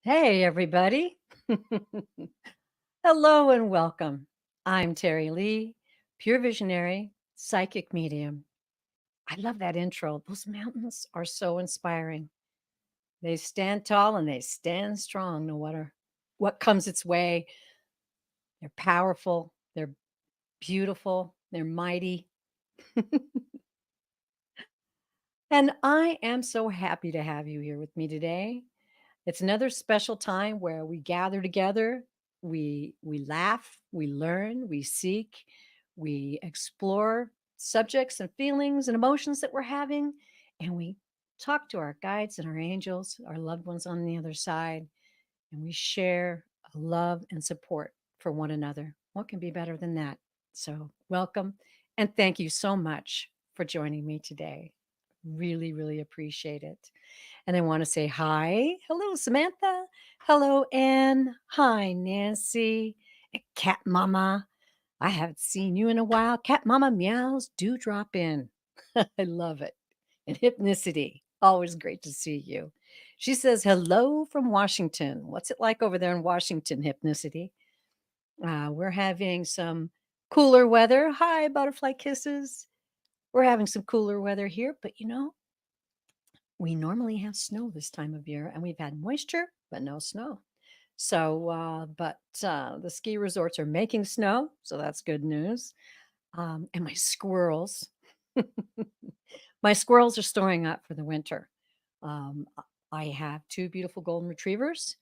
Hey, everybody. Hello and welcome. I'm Terry Lee, pure visionary, psychic medium. I love that intro. Those mountains are so inspiring. They stand tall and they stand strong no matter what comes its way. They're powerful, they're beautiful, they're mighty. And I am so happy to have you here with me today. It's another special time where we gather together, we laugh, we learn, we seek, we explore subjects and feelings and emotions that we're having, and we talk to our guides and our angels, our loved ones on the other side, and we share love and support for one another. What can be better than that? So, welcome and thank you so much for joining me today. Really, really appreciate it. And I want to say hi. Hello, Samantha. Hello, Anne. Hi, Nancy. And Cat Mama. I haven't seen you in a while. Cat Mama meows. Do drop in. I love it. And Hypnicity. Always great to see you. She says, hello from Washington. What's it like over there in Washington, Hypnicity? We're having some cooler weather. Hi, butterfly kisses. We're having some cooler weather here, but we normally have snow this time of year, and we've had moisture, but no snow. So, the ski resorts are making snow, so that's good news. And my squirrels, my squirrels are storing up for the winter. I have two beautiful golden retrievers.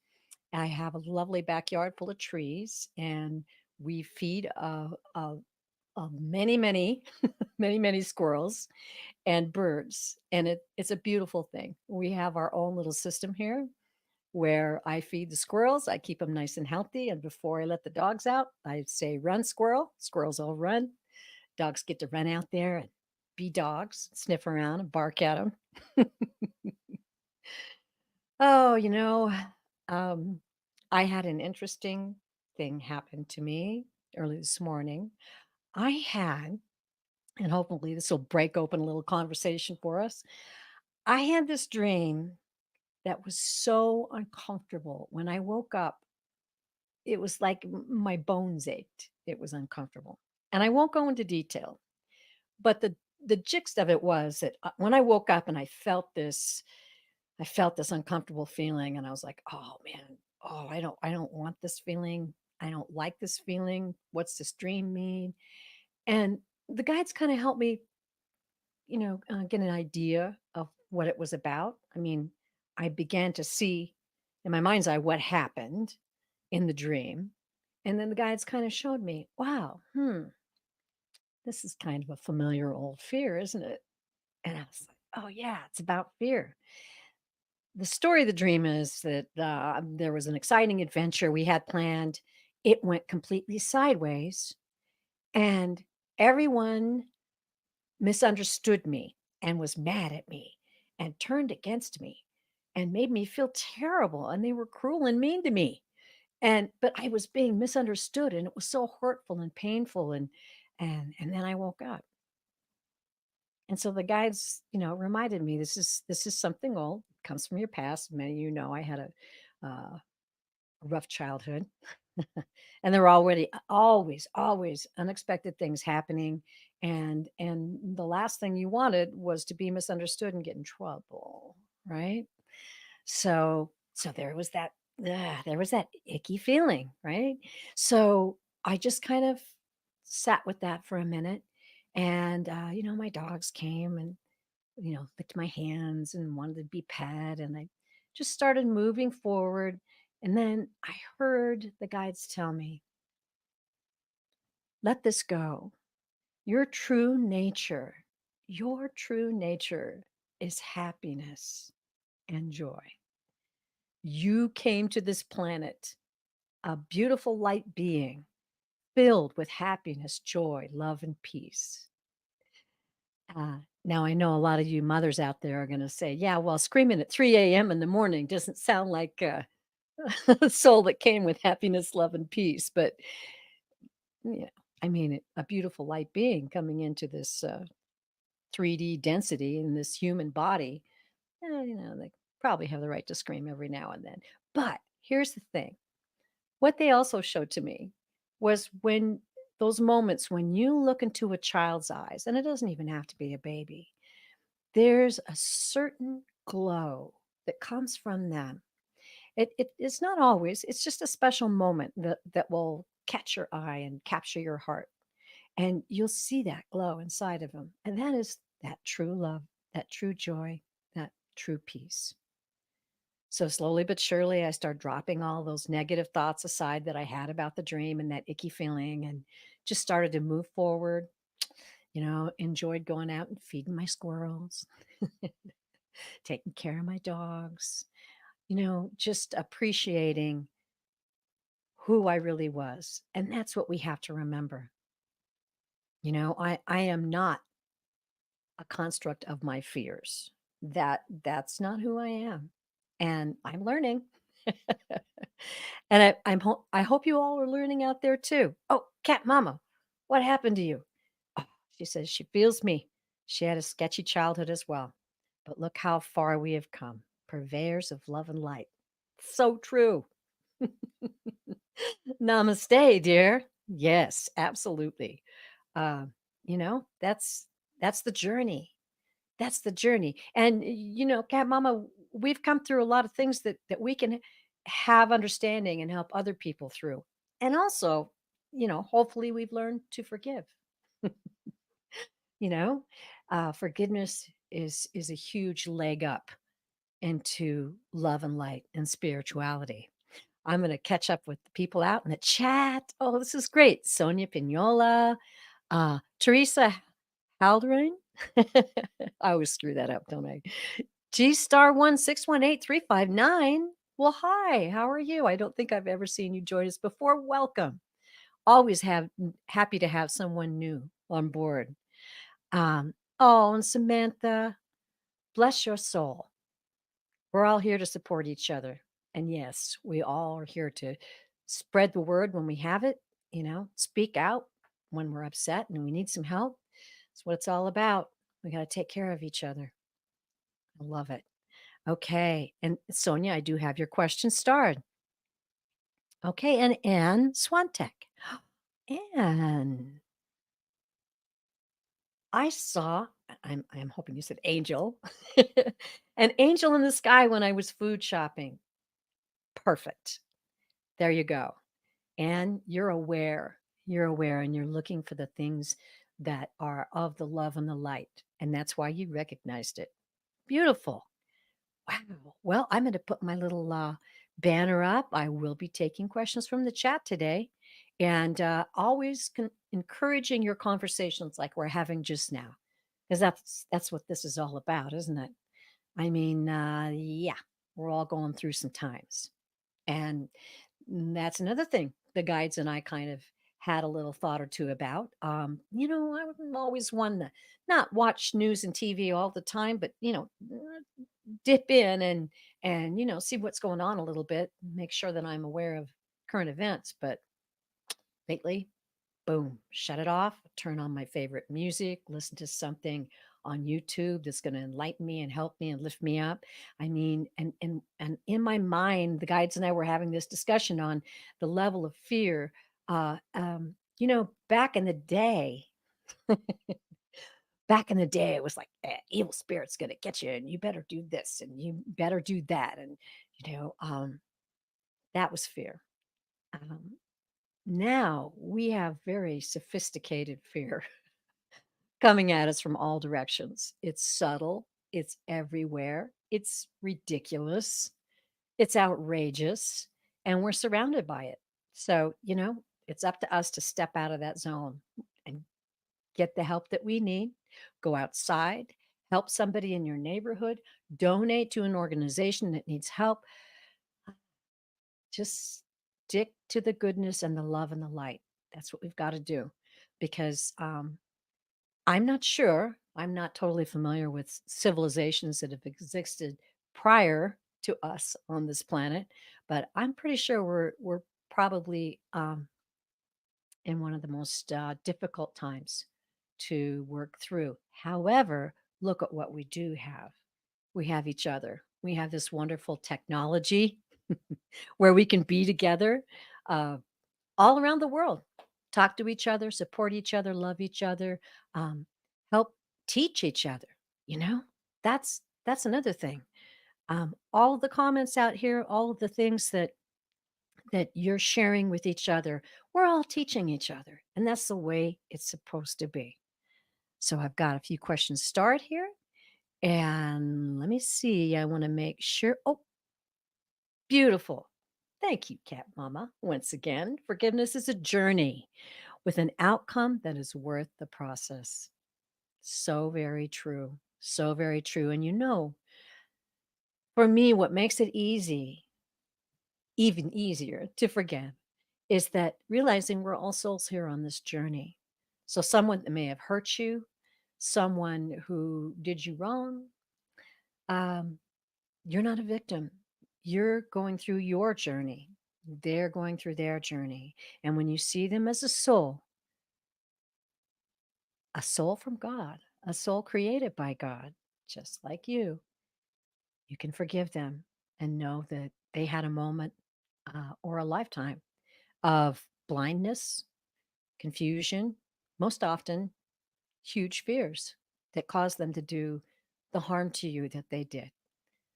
I have a lovely backyard full of trees, and we feed many, many, many, many squirrels and birds. And it's a beautiful thing. We have our own little system here where I feed the squirrels. I keep them nice and healthy. And before I let the dogs out, I say, run, squirrel. Squirrels all run. Dogs get to run out there and be dogs, sniff around and bark at them. Oh, um, I had an interesting thing happen to me early this morning. I had, and hopefully this will break open a little conversation for us. I had this dream that was so uncomfortable. When I woke up, it was like my bones ached. It was uncomfortable. And I won't go into detail, but the gist of it was that when I woke up and I felt this uncomfortable feeling, and I was like, "Oh man, oh I don't want this feeling. I don't like this feeling. What's this dream mean?" And the guides kind of helped me, get an idea of what it was about. I mean, I began to see in my mind's eye what happened in the dream. And then the guides kind of showed me, wow, this is kind of a familiar old fear, isn't it? And I was like, oh, yeah, it's about fear. The story of the dream is that there was an exciting adventure we had planned. It went completely sideways, and everyone misunderstood me and was mad at me and turned against me and made me feel terrible, and they were cruel and mean to me. And but I was being misunderstood, and it was so hurtful and painful, and then I woke up. And so the guides, reminded me this is something old, comes from your past. Many of you know I had a rough childhood. And there were already always unexpected things happening, and the last thing you wanted was to be misunderstood and get in trouble, right? So there was that icky feeling, right? So I just kind of sat with that for a minute, and my dogs came and licked my hands and wanted to be pet, and I just started moving forward. And then I heard the guides tell me, let this go. Your true nature, your true nature is happiness and joy. You came to this planet a beautiful light being filled with happiness, joy, love, and peace. Now, I know a lot of you mothers out there are going to say, yeah, well, screaming at 3 a.m. in the morning doesn't sound like a soul that came with happiness, love, and peace. But, you know, I mean, a beautiful light being coming into this 3D density in this human body, they probably have the right to scream every now and then. But here's the thing. What they also showed to me was when those moments when you look into a child's eyes, and it doesn't even have to be a baby, there's a certain glow that comes from them. It's not always, it's just a special moment that will catch your eye and capture your heart. And you'll see that glow inside of them. And that is that true love, that true joy, that true peace. So slowly but surely, I started dropping all those negative thoughts aside that I had about the dream and that icky feeling and just started to move forward. Enjoyed going out and feeding my squirrels, taking care of my dogs, just appreciating who I really was. And that's what we have to remember. I am not a construct of my fears. That's not who I am. And I'm learning. And I hope you all are learning out there too. Oh, cat mama, what happened to you? Oh, she says she feels me. She had a sketchy childhood as well. But look how far we have come. Purveyors of love and light. So true. Namaste, dear. Yes, absolutely. Uh, that's the journey. That's the journey. And cat mama, we've come through a lot of things that we can have understanding and help other people through. And also, hopefully we've learned to forgive. you know, Forgiveness is a huge leg up into love and light and spirituality. I'm going to catch up with the people out in the chat. Oh, this is great. Sonia Pinola, Teresa Haldoran. I always screw that up, don't I? G star 1618359. Well, hi, how are you? I don't think I've ever seen you join us before. Welcome. Always happy to have someone new on board. Oh, and Samantha, bless your soul. We're all here to support each other. And yes, we all are here to spread the word when we have it, speak out when we're upset and we need some help. That's what it's all about. We got to take care of each other. I love it. Okay. And Sonia, I do have your question starred. Okay. And Anne Swantek. And I saw, I'm hoping you said angel, an angel in the sky when I was food shopping. Perfect. There you go. And you're aware, and you're looking for the things that are of the love and the light. And that's why you recognized it. Beautiful. Wow. Well, I'm going to put my little banner up. I will be taking questions from the chat today and always encouraging your conversations like we're having just now, because that's what this is all about, isn't it? I mean, yeah, we're all going through some times. And that's another thing the guides and I kind of had a little thought or two about. I'm always one to not watch news and TV all the time, but dip in and see what's going on a little bit, make sure that I'm aware of current events. But lately, boom, shut it off, turn on my favorite music, listen to something on YouTube that's going to enlighten me and help me and lift me up. I mean, and in my mind, the guides and I were having this discussion on the level of fear. Back in the day, it was like evil spirit's going to get you, and you better do this, and you better do that, and you know, um, that was fear. Um, Now we have very sophisticated fear coming at us from all directions. It's subtle, it's everywhere, it's ridiculous, it's outrageous, and we're surrounded by it. So, it's up to us to step out of that zone and get the help that we need. Go outside, help somebody in your neighborhood, donate to an organization that needs help. Just stick to the goodness and the love and the light. That's what we've got to do because I'm not sure. I'm not totally familiar with civilizations that have existed prior to us on this planet, but I'm pretty sure we're probably in one of the most difficult times to work through. However, look at what we do have. We have each other. We have this wonderful technology. where we can be together uh, all around the world, talk to each other, support each other, love each other, um, help teach each other. You know, that's another thing. All of the comments out here, all of the things that you're sharing with each other, we're all teaching each other, and that's the way it's supposed to be. So I've got a few questions to start here, and let me see. I want to make sure. Oh, beautiful. Thank you, Cat Mama. Once again, forgiveness is a journey with an outcome that is worth the process. So very true. So very true. And for me, what makes it easy, even easier to forgive, is that realizing we're all souls here on this journey. So, someone that may have hurt you, someone who did you wrong, um, you're not a victim. You're going through your journey. They're going through their journey. And when you see them as a soul from God, a soul created by God, just like you can forgive them and know that they had a moment or a lifetime of blindness, confusion, most often huge fears that caused them to do the harm to you that they did.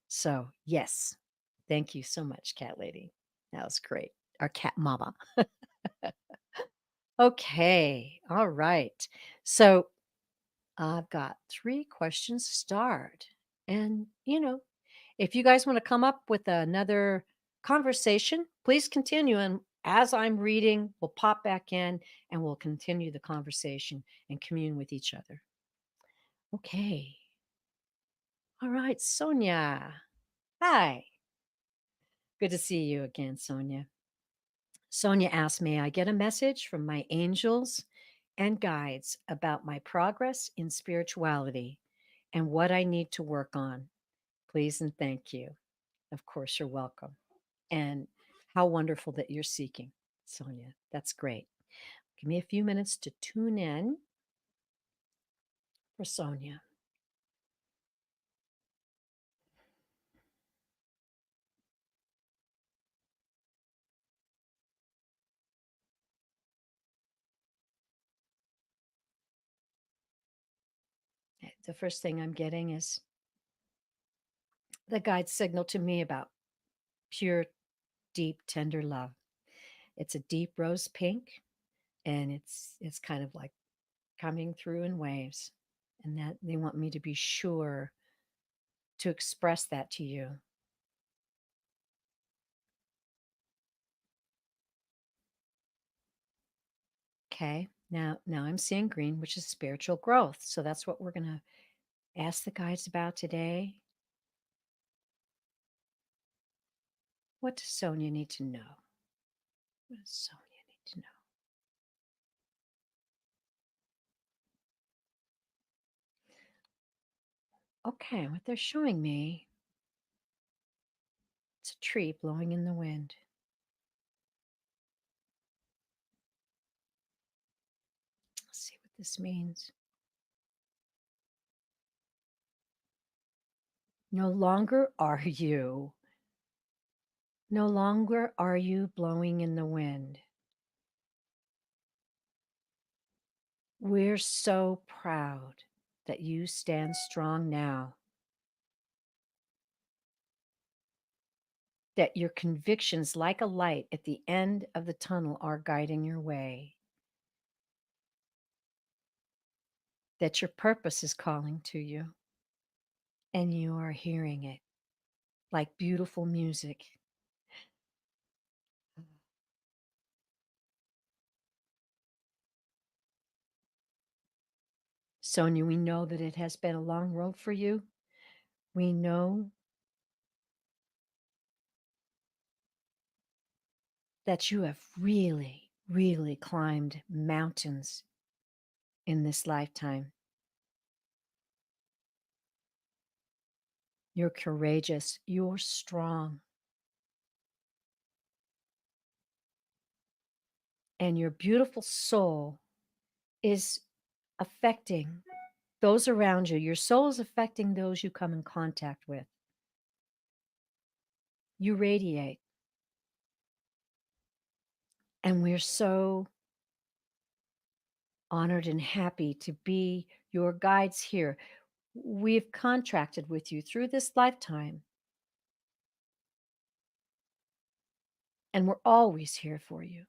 So, yes, thank you so much, Cat Lady. That was great. Our cat mama. Okay, all right. So, I've got 3 questions to start. And, if you guys want to come up with another conversation, please continue. And as I'm reading, we'll pop back in and we'll continue the conversation and commune with each other. Okay. All right, Sonia. Hi. Good to see you again, Sonia. Sonia asked, may I get a message from my angels and guides about my progress in spirituality and what I need to work on? Please and thank you. Of course, you're welcome. And how wonderful that you're seeking, Sonia. That's great. Give me a few minutes to tune in for Sonia. The first thing I'm getting is the guide signal to me about pure, deep, tender love. It's a deep rose pink, and it's kind of like coming through in waves, and that they want me to be sure to express that to you. Okay. Now I'm seeing green, which is spiritual growth. So that's what we're going to ask the guides about today. What does Sonia need to know? What does Sonia need to know? Okay, what they're showing me, it's a tree blowing in the wind. Let's see what this means. No longer are you, no longer are you blowing in the wind. We're so proud that you stand strong now, that your convictions, like a light at the end of the tunnel, are guiding your way, that your purpose is calling to you, and you are hearing it like beautiful music. Sonia, we know that it has been a long road for you. We know that you have really, really climbed mountains in this lifetime. You're courageous, you're strong, and your beautiful soul is affecting those around you. Your soul is affecting those you come in contact with. You radiate, and we're so honored and happy to be your guides here. We've contracted with you through this lifetime, and we're always here for you.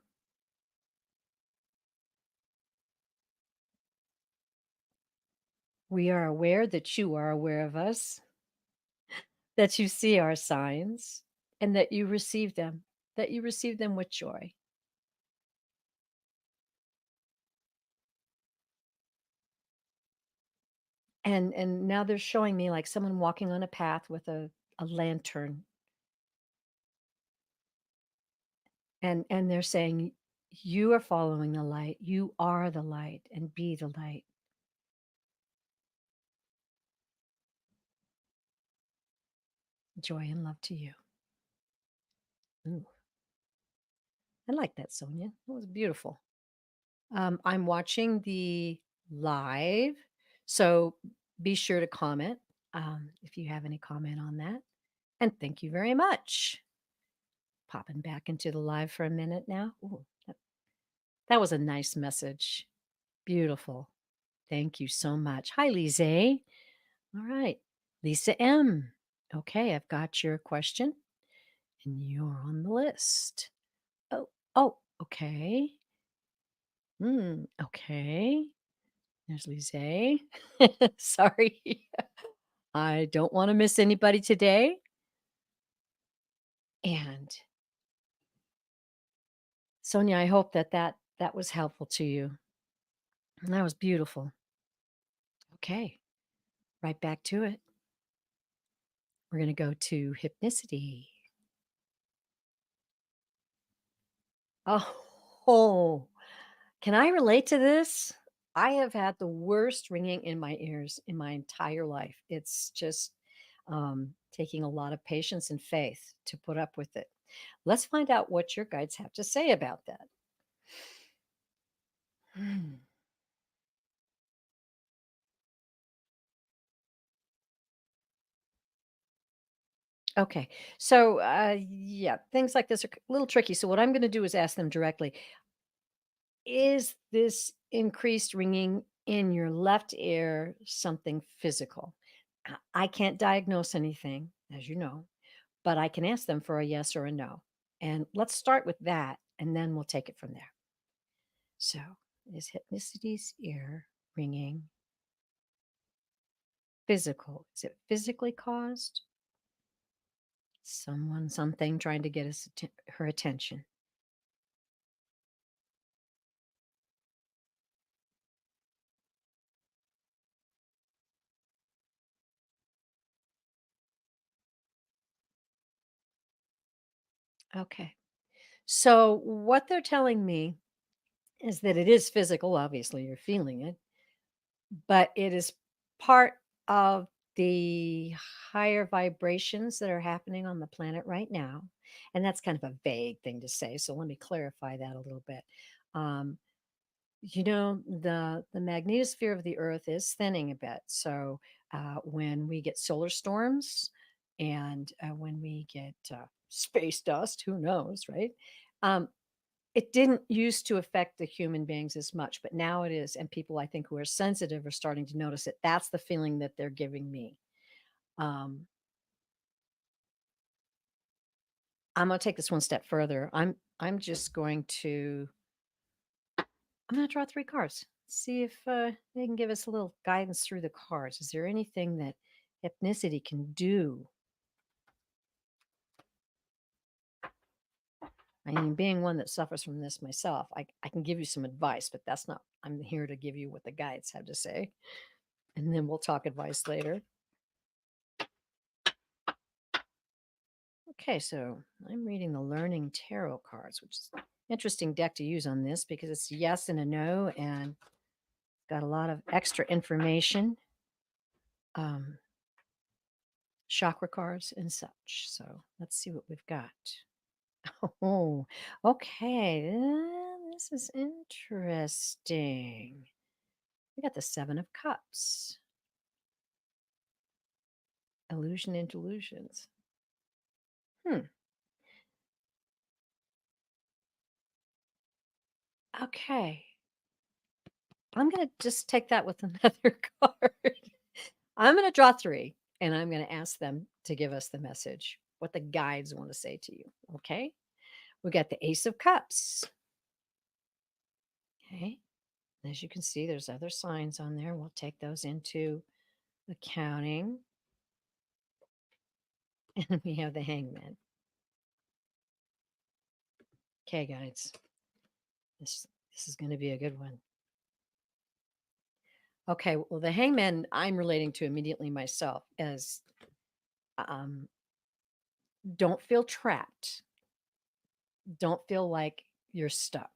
We are aware that you are aware of us, that you see our signs, and that you receive them with joy. And now they're showing me like someone walking on a path with a lantern, and they're saying, you are following the light, you are the light, and be the light. Joy and love to you. Ooh, I like that, Sonia. That was beautiful. I'm watching the live, so be sure to comment if you have any comment on that. And thank you very much. Popping back into the live for a minute now. Ooh, that was a nice message. Beautiful. Thank you so much. Hi, Lise. All right. Lisa M. Okay, I've got your question and you're on the list. Oh, okay. Okay. There's Lise. Sorry. I don't want to miss anybody today. And Sonia, I hope that was helpful to you. And that was beautiful. Okay, right back to it. We're going to go to hypnicity. Oh, can I relate to this? I have had the worst ringing in my ears in my entire life. It's just taking a lot of patience and faith to put up with it. Let's find out what your guides have to say about that. Hmm. Okay. So, yeah, things like this are a little tricky. So, what I'm going to do is ask them directly. Is this increased ringing in your left ear something physical? I can't diagnose anything, as you know, but I can ask them for a yes or a no. And let's start with that, and then we'll take it from there. So, is hypnicity's ear ringing physical? Is it physically caused? Someone, something trying to get her attention. Okay. So, what they're telling me is that it is physical. Obviously, you're feeling it, but it is part of the higher vibrations that are happening on the planet right now. And that's kind of a vague thing to say. So, let me clarify that a little bit. Um, the magnetosphere of the Earth is thinning a bit. So, when we get solar storms and when we get space dust, who knows, right? Um, it didn't used to affect the human beings as much, but now it is, and people I think who are sensitive are starting to notice it. That's the feeling that they're giving me. Um, I'm gonna take this one step further. I'm just going to I'm gonna draw 3 cards. See if they can give us a little guidance through the cards. Is there anything that hypnicity can do? I mean, being one that suffers from this myself, I can give you some advice, but that's not, I'm here to give you what the guides have to say. And then we'll talk advice later. Okay, so I'm reading the Learning Tarot cards, which is an interesting deck to use on this because it's a yes and a no and got a lot of extra information, um, chakra cards and such. So let's see what we've got. Oh, okay. This is interesting. We got the Seven of Cups, illusion and delusions. Hmm. Okay. I'm gonna just take that with another card. I'm gonna draw 3, and I'm gonna ask them to give us the message, what the guides wanna say to you, okay? We got the Ace of Cups, okay? As you can see, there's other signs on there. We'll take those into accounting. And we have the Hangman. Okay, guys, this is gonna be a good one. Okay, well, the Hangman I'm relating to immediately myself as, um, don't feel trapped. Don't feel like you're stuck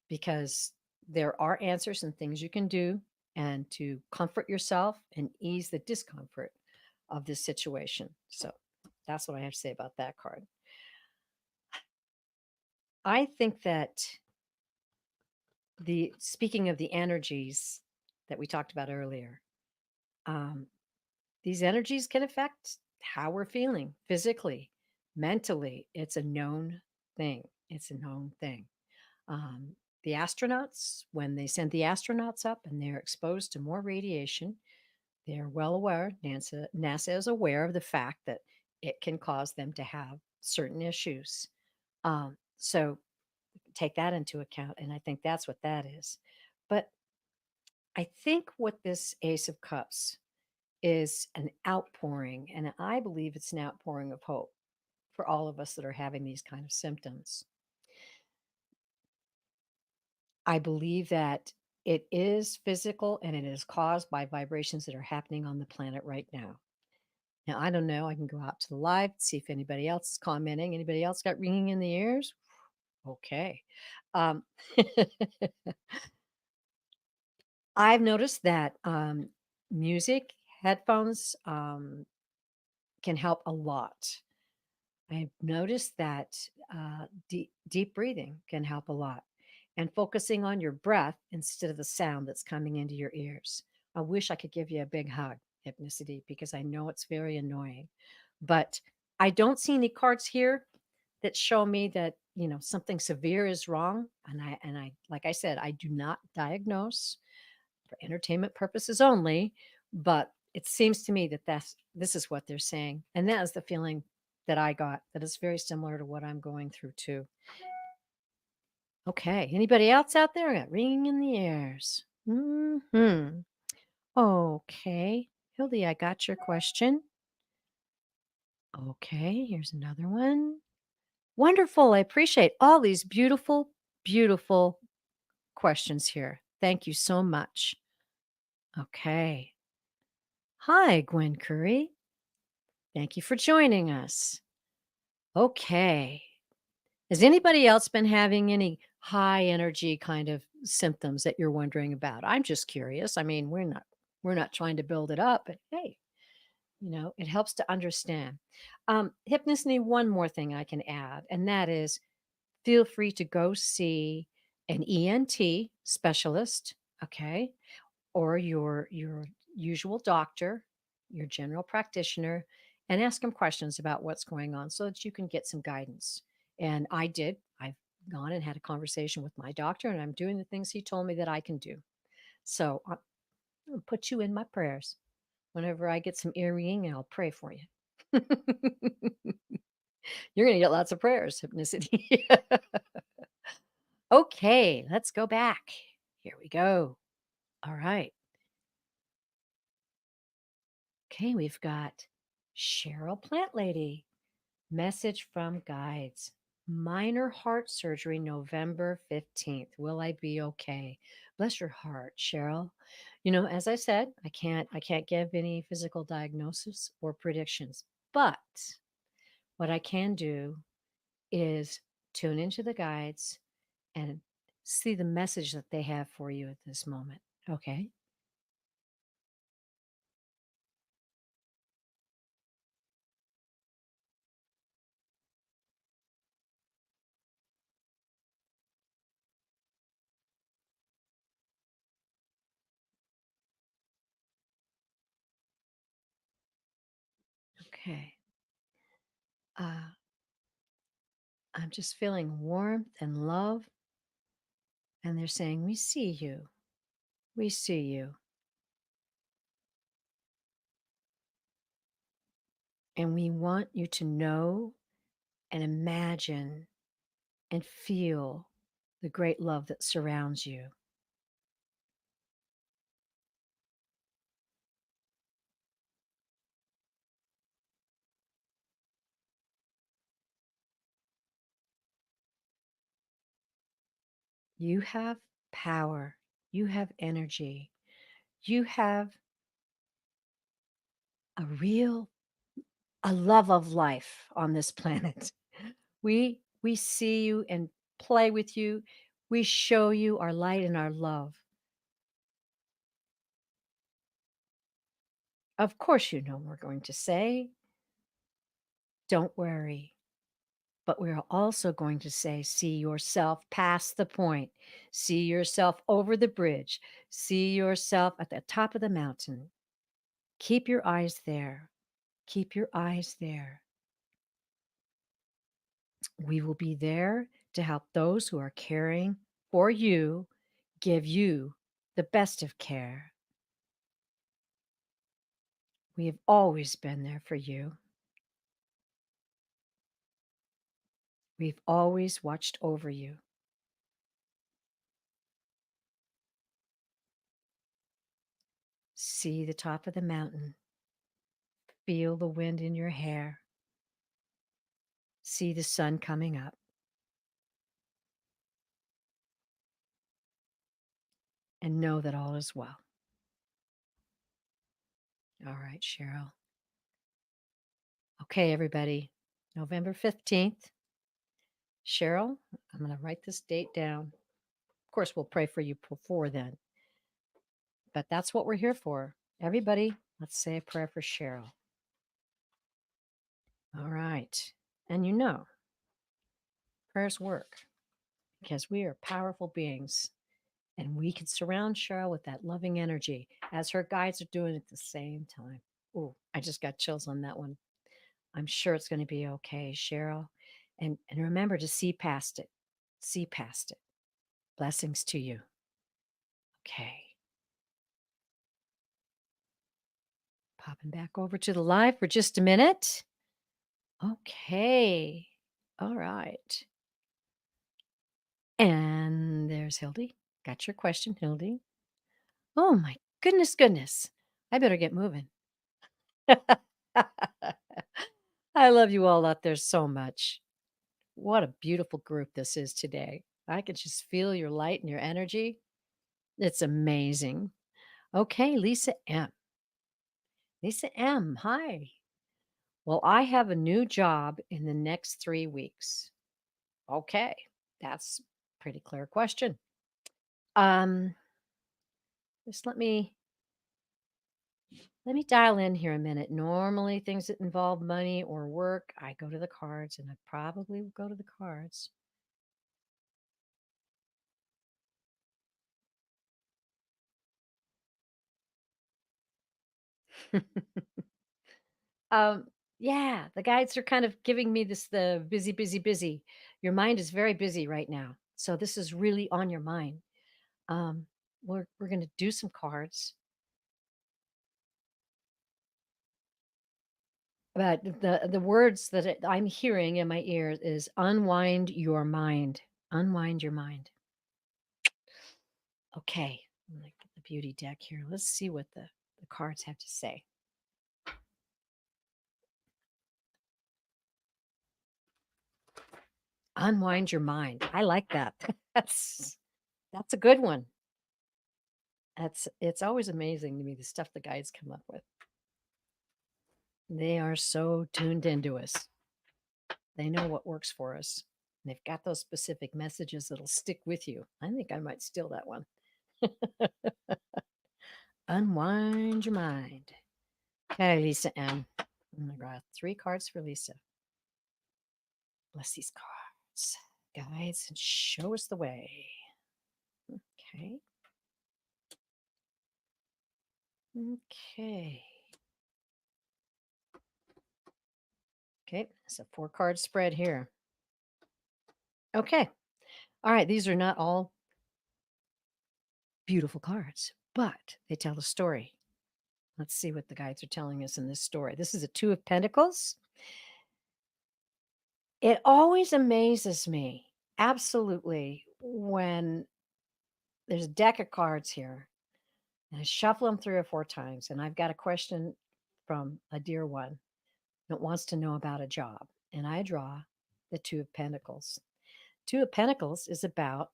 because there are answers and things you can do and to comfort yourself and ease the discomfort of this situation. So that's what I have to say about that card. I think that the speaking of the energies that we talked about earlier, um, these energies can affect how we're feeling physically, mentally. It's a known thing. It's a known thing. Um, the astronauts, when they send the astronauts up and they're exposed to more radiation, they're well aware, NASA is aware of the fact that it can cause them to have certain issues. So take that into account. And I think that's what that is. But I think what this Ace of Cups is an outpouring, and I believe it's an outpouring of hope for all of us that are having these kind of symptoms. I believe that it is physical and it is caused by vibrations that are happening on the planet right now. Now, I don't know. I can go out to the live, see if anybody else is commenting. Anybody else got ringing in the ears? Okay. Um, I've noticed that music, headphones can help a lot. I've noticed that deep breathing can help a lot and focusing on your breath instead of the sound that's coming into your ears. I wish I could give you a big hug, Hypnicity, because I know it's very annoying. But I don't see any cards here that show me that, something severe is wrong. And I, like I said, I do not diagnose for entertainment purposes only, but it seems to me that this is what they're saying. And that is the feeling that I got that is very similar to what I'm going through too. Okay. Anybody else out there got ringing in the ears? Okay. Hildy, I got your question. Okay. Here's another one. Wonderful. I appreciate all these beautiful, beautiful questions here. Thank you so much. Okay. Hi, Gwen Curry. Thank you for joining us. Okay. Has anybody else been having any high energy kind of symptoms that you're wondering about? I'm just curious. I mean, we're not trying to build it up, but hey, it helps to understand. Hypnosy, one more thing I can add, and that is feel free to go see an ENT specialist, okay? Or your usual doctor, your general practitioner, and ask them questions about what's going on so that you can get some guidance. And I did. I've gone and had a conversation with my doctor, and I'm doing the things he told me that I can do. So I'll put you in my prayers. Whenever I get some ear ringing, I'll pray for you. You're going to get lots of prayers, Hypnicity. Okay, let's go back. Here we go. All right. Okay, we've got Cheryl Plant Lady. Message from guides. Minor heart surgery November 15th. Will I be okay? Bless your heart, Cheryl. As I said, I can't give any physical diagnosis or predictions. But what I can do is tune into the guides and see the message that they have for you at this moment. Okay? Okay. Uh, I'm just feeling warmth and love And they're saying, "We see you. We see you. And we want you to know and imagine and feel the great love that surrounds you." You have power. You have energy. You have a a love of life on this planet. We see you and play with you. We show you our light and our love. Of course, you know we're going to say, "Don't worry." But we're also going to say, "See yourself past the point. See yourself over the bridge. See yourself at the top of the mountain. Keep your eyes there. Keep your eyes there. We will be there to help those who are caring for you, give you the best of care. We have always been there for you. We've always watched over you. See the top of the mountain. Feel the wind in your hair. See the sun coming up. And know that all is well." All right, Cheryl. Okay, everybody. November 15th. Cheryl, I'm going to write this date down. Of course, we'll pray for you before then, but that's what we're here for. Everybody, let's say a prayer for Cheryl. All right. And you know, prayers work because we are powerful beings and we can surround Cheryl with that loving energy as her guides are doing at the same time. Oh, I just got chills on that one. I'm sure it's going to be okay, Cheryl. And remember to see past it. See past it. Blessings to you. Okay. Popping back over to the live for just a minute. Okay. All right. And there's Hildy. Got your question, Hildy. Oh my goodness, goodness. I better get moving. I love you all out there so much. What a beautiful group this is today. I can just feel your light and your energy. It's amazing. Okay, Lisa M. Lisa M, hi. Well, I have a new job in the next 3 weeks. Okay, that's pretty clear question. Um, just let me dial in here a minute. Normally, things that involve money or work, I go to the cards, and I probably will go to the cards. um, yeah, the guides are kind of giving me this the busy, busy, busy. Your mind is very busy right now, so this is really on your mind. Um, we're going to do some cards, but the words that I'm hearing in my ears is unwind your mind. Unwind your mind. Okay, I'm gonna get the beauty deck here. Let's see what the cards have to say. Unwind your mind. I like that. That's a good one. It's always amazing to me the stuff the guides come up with. They are so tuned into us. They know what works for us. And they've got those specific messages that'll stick with you. I think I might steal that one. Unwind your mind. Okay, Lisa M. I'm gonna draw 3 cards for Lisa. Bless these cards. Guides and show us the way. Okay. Okay. Okay. It's a 4 card spread here. Okay. All right. These are not all Beautiful cards, but they tell a story. Let's see what the guides are telling us in this story. This is a Two of Pentacles. It always amazes me, absolutely, when there's a deck of cards here, and I shuffle them 3 or 4 times, and I've got a question from a dear one that wants to know about a job, and I draw the Two of Pentacles. Two of Pentacles is about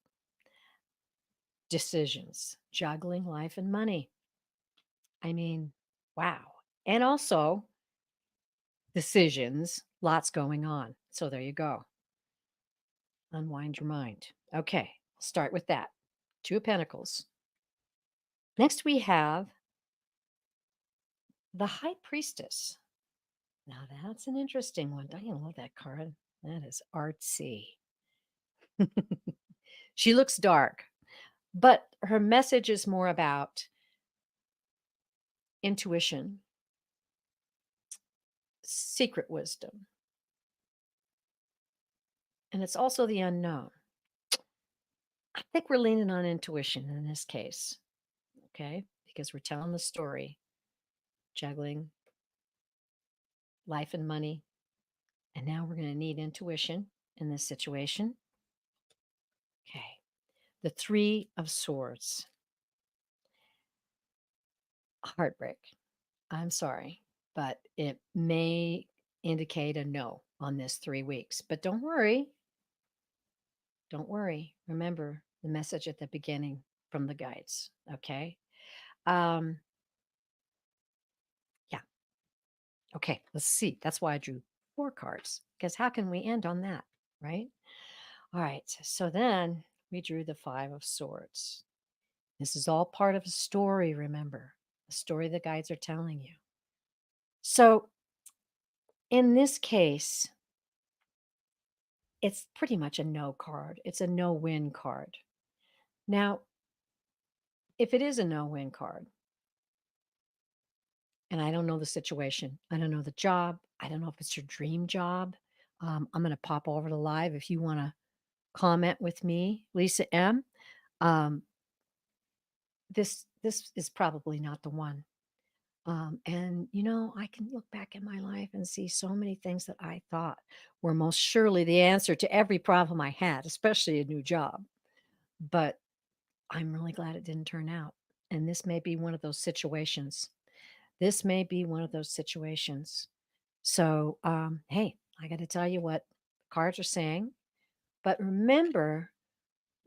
decisions, juggling life and money. I mean, wow. And also decisions, lots going on. So there you go. Unwind your mind. Okay, I'll start with that. Two of Pentacles. Next, we have the High Priestess. Now, that's an interesting one. Don't you love that card? That is artsy. She looks dark, but her message is more about intuition, secret wisdom, and it's also the unknown. I think we're leaning on intuition in this case, okay? Because we're telling the story, juggling life and money. And now we're going to need intuition in this situation. Okay. The Three of Swords. Heartbreak. I'm sorry, but it may indicate a no on this 3 weeks. But don't worry. Don't worry. Remember the message at the beginning from the guides. Okay. Um, yeah. Okay. Let's see. That's why I drew 4 cards, because how can we end on that? Right. All right. So then we drew the Five of Swords. This is all part of a story, remember, a story the guides are telling you. So in this case, it's pretty much a no card. It's a no win card. Now, if it is a no win card, and I don't know the situation, I don't know the job, I don't know if it's your dream job. I'm going to pop over to live if you want to comment with me, Lisa M. Um, this is probably not the one. And I can look back in my life and see so many things that I thought were most surely the answer to every problem I had, especially a new job. But I'm really glad it didn't turn out. And this may be one of those situations. This may be one of those situations. So, hey, I got to tell you what cards are saying. But remember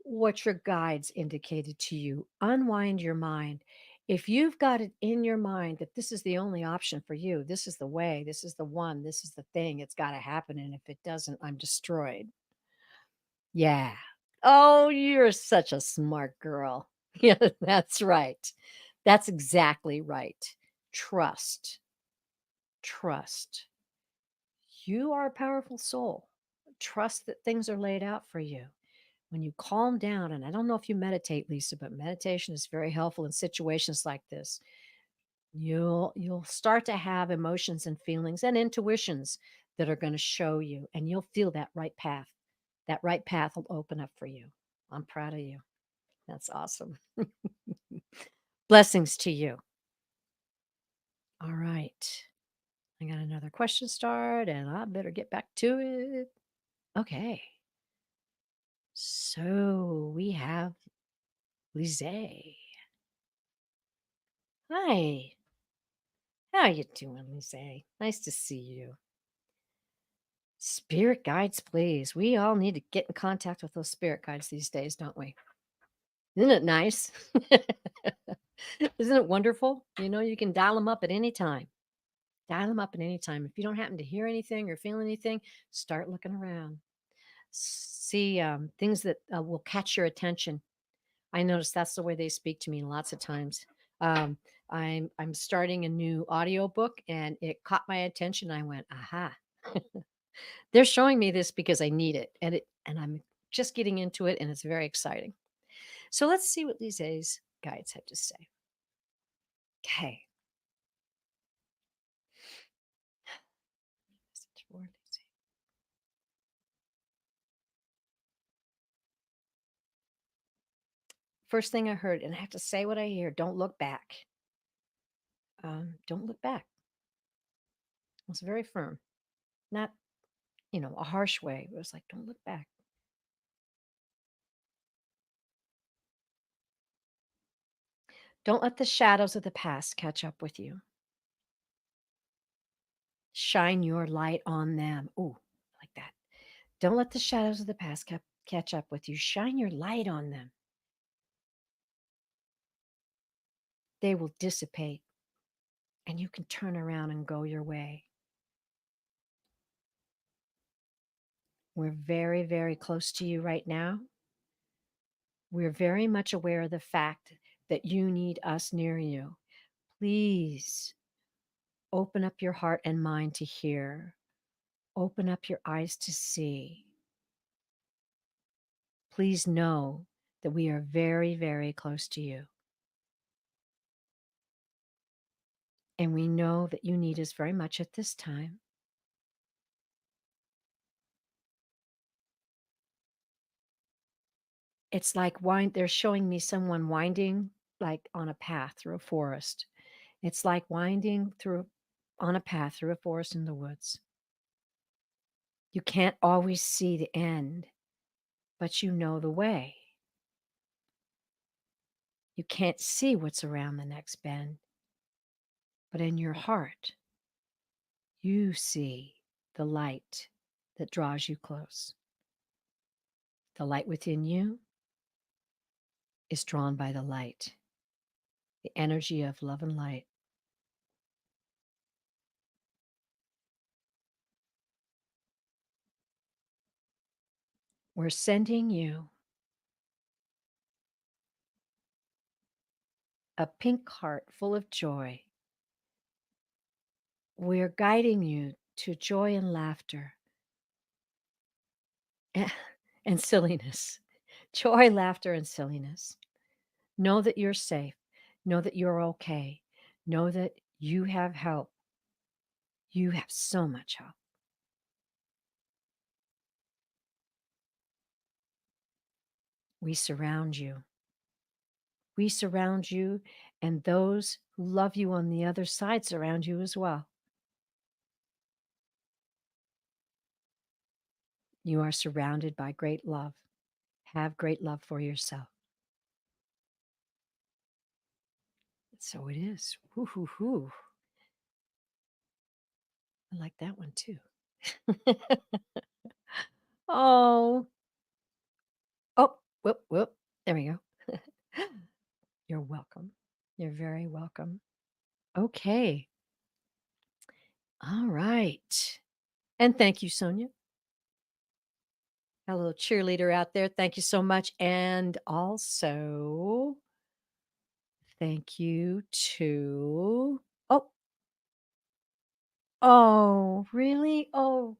what your guides indicated to you. Unwind your mind. If you've got it in your mind that this is the only option for you, this is the way, this is the one, this is the thing, it's got to happen. And if it doesn't, I'm destroyed. Yeah. Oh, you're such a smart girl. Yeah, that's right. That's exactly right. Trust. Trust. You are a powerful soul. Trust that things are laid out for you. When you calm down, and I don't know if you meditate, Lisa, but meditation is very helpful in situations like this. You'll start to have emotions and feelings and intuitions that are going to show you, and you'll feel that right path. That right path will open up for you. I'm proud of you. That's awesome. Blessings to you. All right. I got another question start, and I better get back to it. Okay. So we have Lizzie. Hi. How you doing, Lizzie? Nice to see you. Spirit guides, please. We all need to get in contact with those spirit guides these days, don't we? Isn't it nice? Isn't it wonderful? You can dial them up at any time. Dial them up at any time. If you don't happen to hear anything or feel anything, start looking around. See things that will catch your attention. I notice that's the way they speak to me lots of times. Um, I'm starting a new audio book, and it caught my attention. I went, aha. They're showing me this because I need it, and I'm just getting into it, and it's very exciting. So let's see what Lise's guides have to say. Okay. First thing I heard, and I have to say what I hear, "Don't look back." Don't look back. It was very firm, not, a harsh way. It was like, "Don't look back." Don't let the shadows of the past catch up with you. Shine your light on them. Ooh, I like that. Don't let the shadows of the past catch up with you. Shine your light on them. They will dissipate and you can turn around and go your way. We're very, very close to you right now. We're very much aware of the fact that you need us near you. Please open up your heart and mind to hear. Open up your eyes to see. Please know that we are very, very close to you. And we know that you need us very much at this time. It's like they're showing me someone winding like on a path through a forest. It's like winding through on a path through a forest in the woods. You can't always see the end, but you know the way. You can't see what's around the next bend, but in your heart, you see the light that draws you close. The light within you is drawn by the light, the energy of love and light. We're sending you a pink heart full of joy. We're guiding you to joy and laughter and silliness. Joy, laughter, and silliness. Know that you're safe. Know that you're okay. Know that you have help. You have so much help. We surround you. We surround you, and those who love you on the other side surround you as well. You are surrounded by great love. Have great love for yourself. So it is. Whoo, hoo, hoo. I like that one too. Oh, oh, whoop, whoop. There we go. You're welcome. You're very welcome. Okay. All right. And thank you, Sonia. A little cheerleader out there. Thank you so much. And also, thank you to. Oh, oh, really? Oh,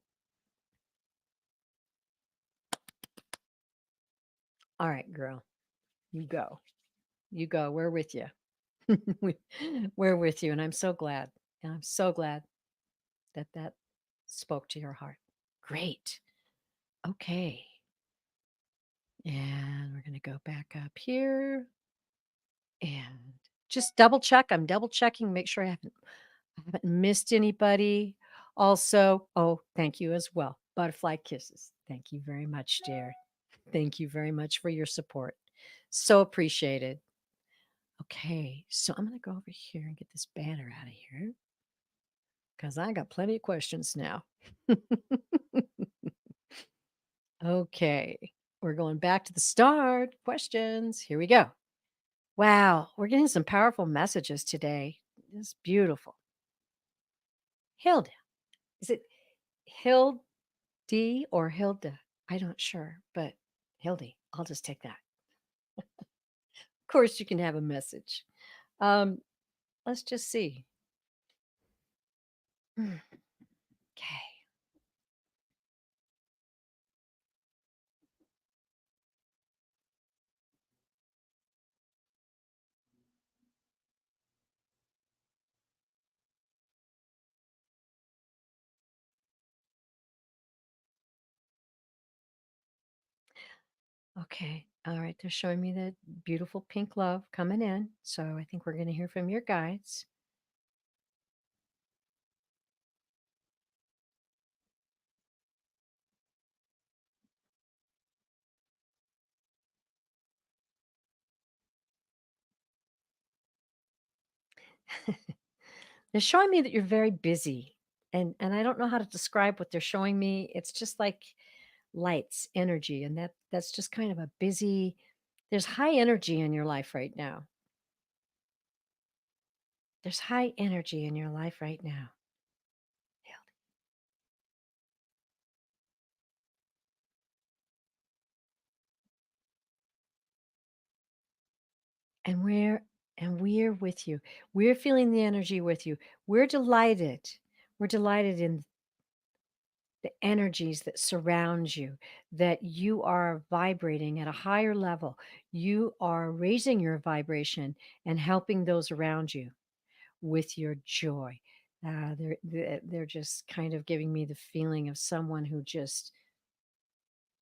all right, girl. You go. You go. We're with you. We- We're with you. And I'm so glad. And I'm so glad that that spoke to your heart. Great. Okay. And we're going to go back up here and just double check. I'm double checking, make sure I haven't missed anybody. Also, oh, thank you as well. Butterfly kisses. Thank you very much, dear. Thank you very much for your support. So appreciated. Okay, so I'm going to go over here and get this banner out of here because I got plenty of questions now. Okay, we're going back to the start. Questions. Here we go. Wow, we're getting some powerful messages today. It's beautiful. Hilda. Is it Hildy or Hilda? I'm not sure, but Hildy. I'll just take that. Of course, you can have a message. Um, let's just see. Okay. Okay. All right, they're showing me the beautiful pink love coming in. So I think we're going to hear from your guides. They're showing me that you're very busy. And I don't know how to describe what they're showing me. It's just like lights, energy, and that's just kind of a busy there's high energy in your life right now. There's high energy in your life right now. And we're with you. We're feeling the energy with you. We're delighted. We're delighted in the energies that surround you, that you are vibrating at a higher level. You are raising your vibration and helping those around you with your joy. They're just kind of giving me the feeling of someone who just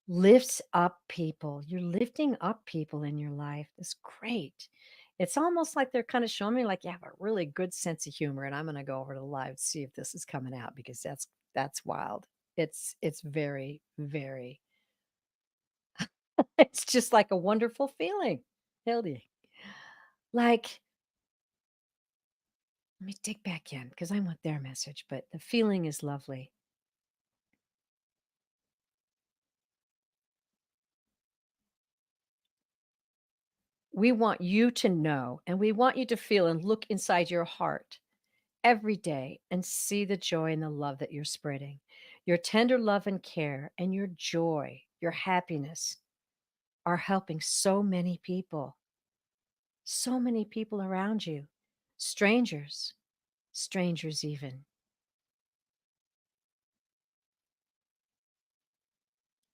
lifts up people. You're lifting up people in your life. That's great. It's almost like they're kind of showing me like you have a really good sense of humor. And I'm going to go over to live to see if this is coming out because that's wild. It's very, very, it's just like a wonderful feeling. Hildy. Like, let me dig back in because I want their message, but the feeling is lovely. We want you to know and we want you to feel and look inside your heart every day and see the joy and the love that you're spreading. Your tender love and care and your joy, your happiness are helping so many people around you, strangers, strangers even.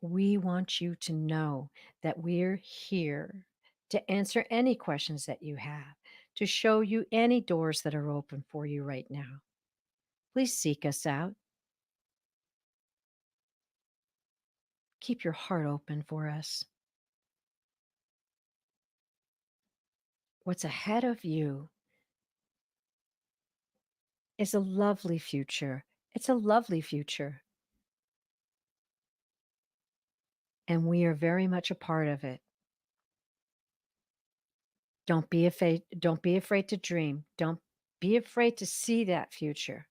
We want you to know that we're here to answer any questions that you have, to show you any doors that are open for you right now. Please seek us out. Keep your heart open for us. What's ahead of you is a lovely future. It's a lovely future, and we are very much a part of it. Don't be afraid to dream. Don't be afraid to see that future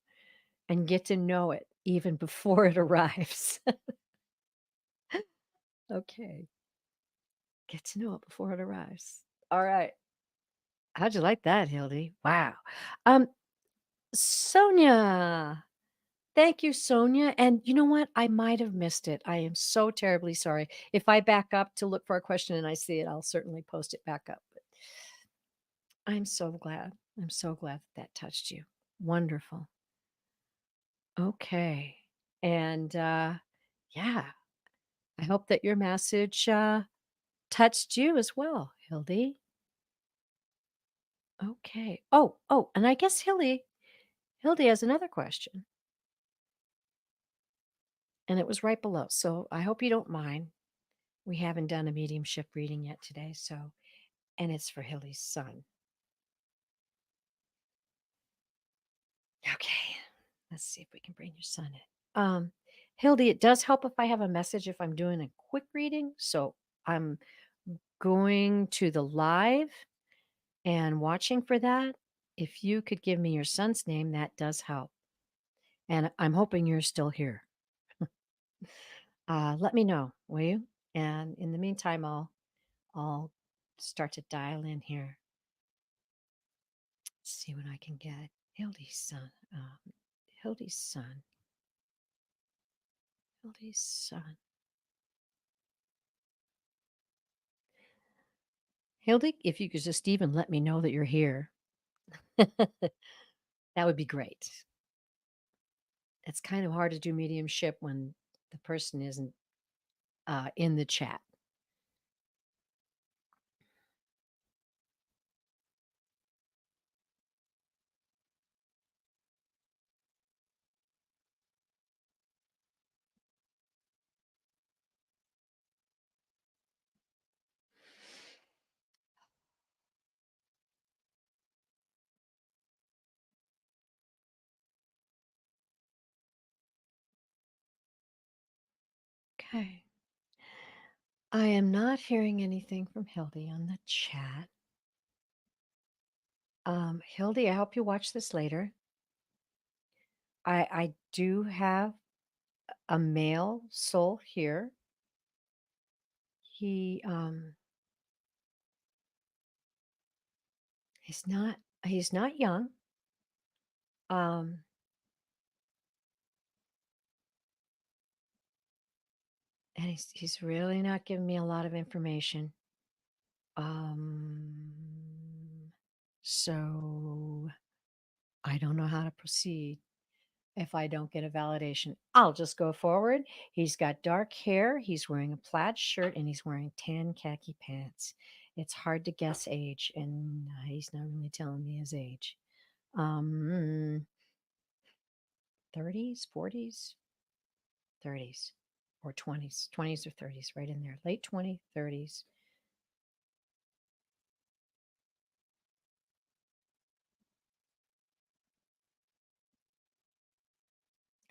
and get to know it even before it arrives. Okay. Get to know it before it arrives. All right. How'd you like that, Hildy? Wow. Um, Sonia. Thank you, Sonia. And you know what? I might have missed it. I am so terribly sorry. If I back up to look for a question and I see it, I'll certainly post it back up. But I'm so glad. I'm so glad that that touched you. Wonderful. Okay. And yeah, I hope that your message touched you as well, Hildy. Okay. Oh, and I guess Hildy has another question, and it was right below. So I hope you don't mind. We haven't done a mediumship reading yet today, so and it's for Hildy's son. Okay. Let's see if we can bring your son in. Hildy, it does help if I have a message if I'm doing a quick reading. So I'm going to the live and watching for that. If you could give me your son's name, that does help. And I'm hoping you're still here. Let me know, will you? And in the meantime, I'll start to dial in here. See what I can get. Hildy's son. Hildy's son. Hildy's son. Hildy, if you could just even let me know that you're here, that would be great. It's kind of hard to do mediumship when the person isn't in the chat. Okay. I am not hearing anything from Hildy on the chat. Hildy, I hope you watch this later. I do have a male soul here. He he's not young. Um and he's really not giving me a lot of information. Um so I don't know how to proceed if I don't get a validation. I'll just go forward. He's got dark hair, he's wearing a plaid shirt, and he's wearing tan khaki pants. It's hard to guess age, and he's not really telling me his age. 30s, 40s, 30s, or 20s, 20s or 30s, right in there. Late 20s, 30s.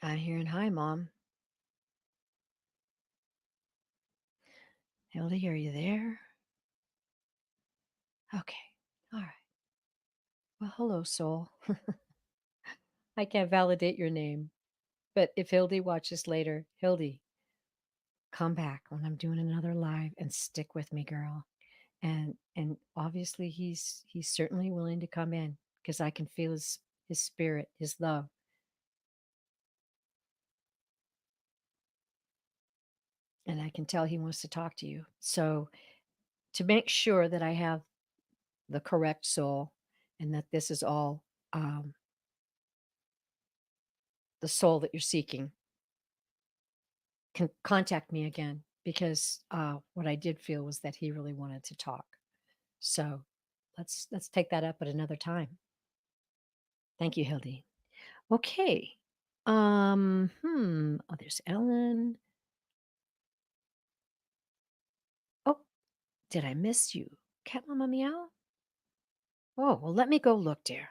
I'm hearing, hi, Mom. Hildy, are you there? Okay. All right. Well, hello, soul. I can't validate your name, but if Hildy watches later, Hildy, come back when I'm doing another live and stick with me, girl. And obviously he's certainly willing to come in because I can feel his spirit, his love. And I can tell he wants to talk to you. So to make sure that I have the correct soul and that this is all um, the soul that you're seeking, can contact me again because what I did feel was that he really wanted to talk. So let's take that up at another time. Thank you, Hildy. Okay. Oh, there's Ellen. Oh, did I miss you? Cat Mama Meow? Oh, well, let me go look, dear.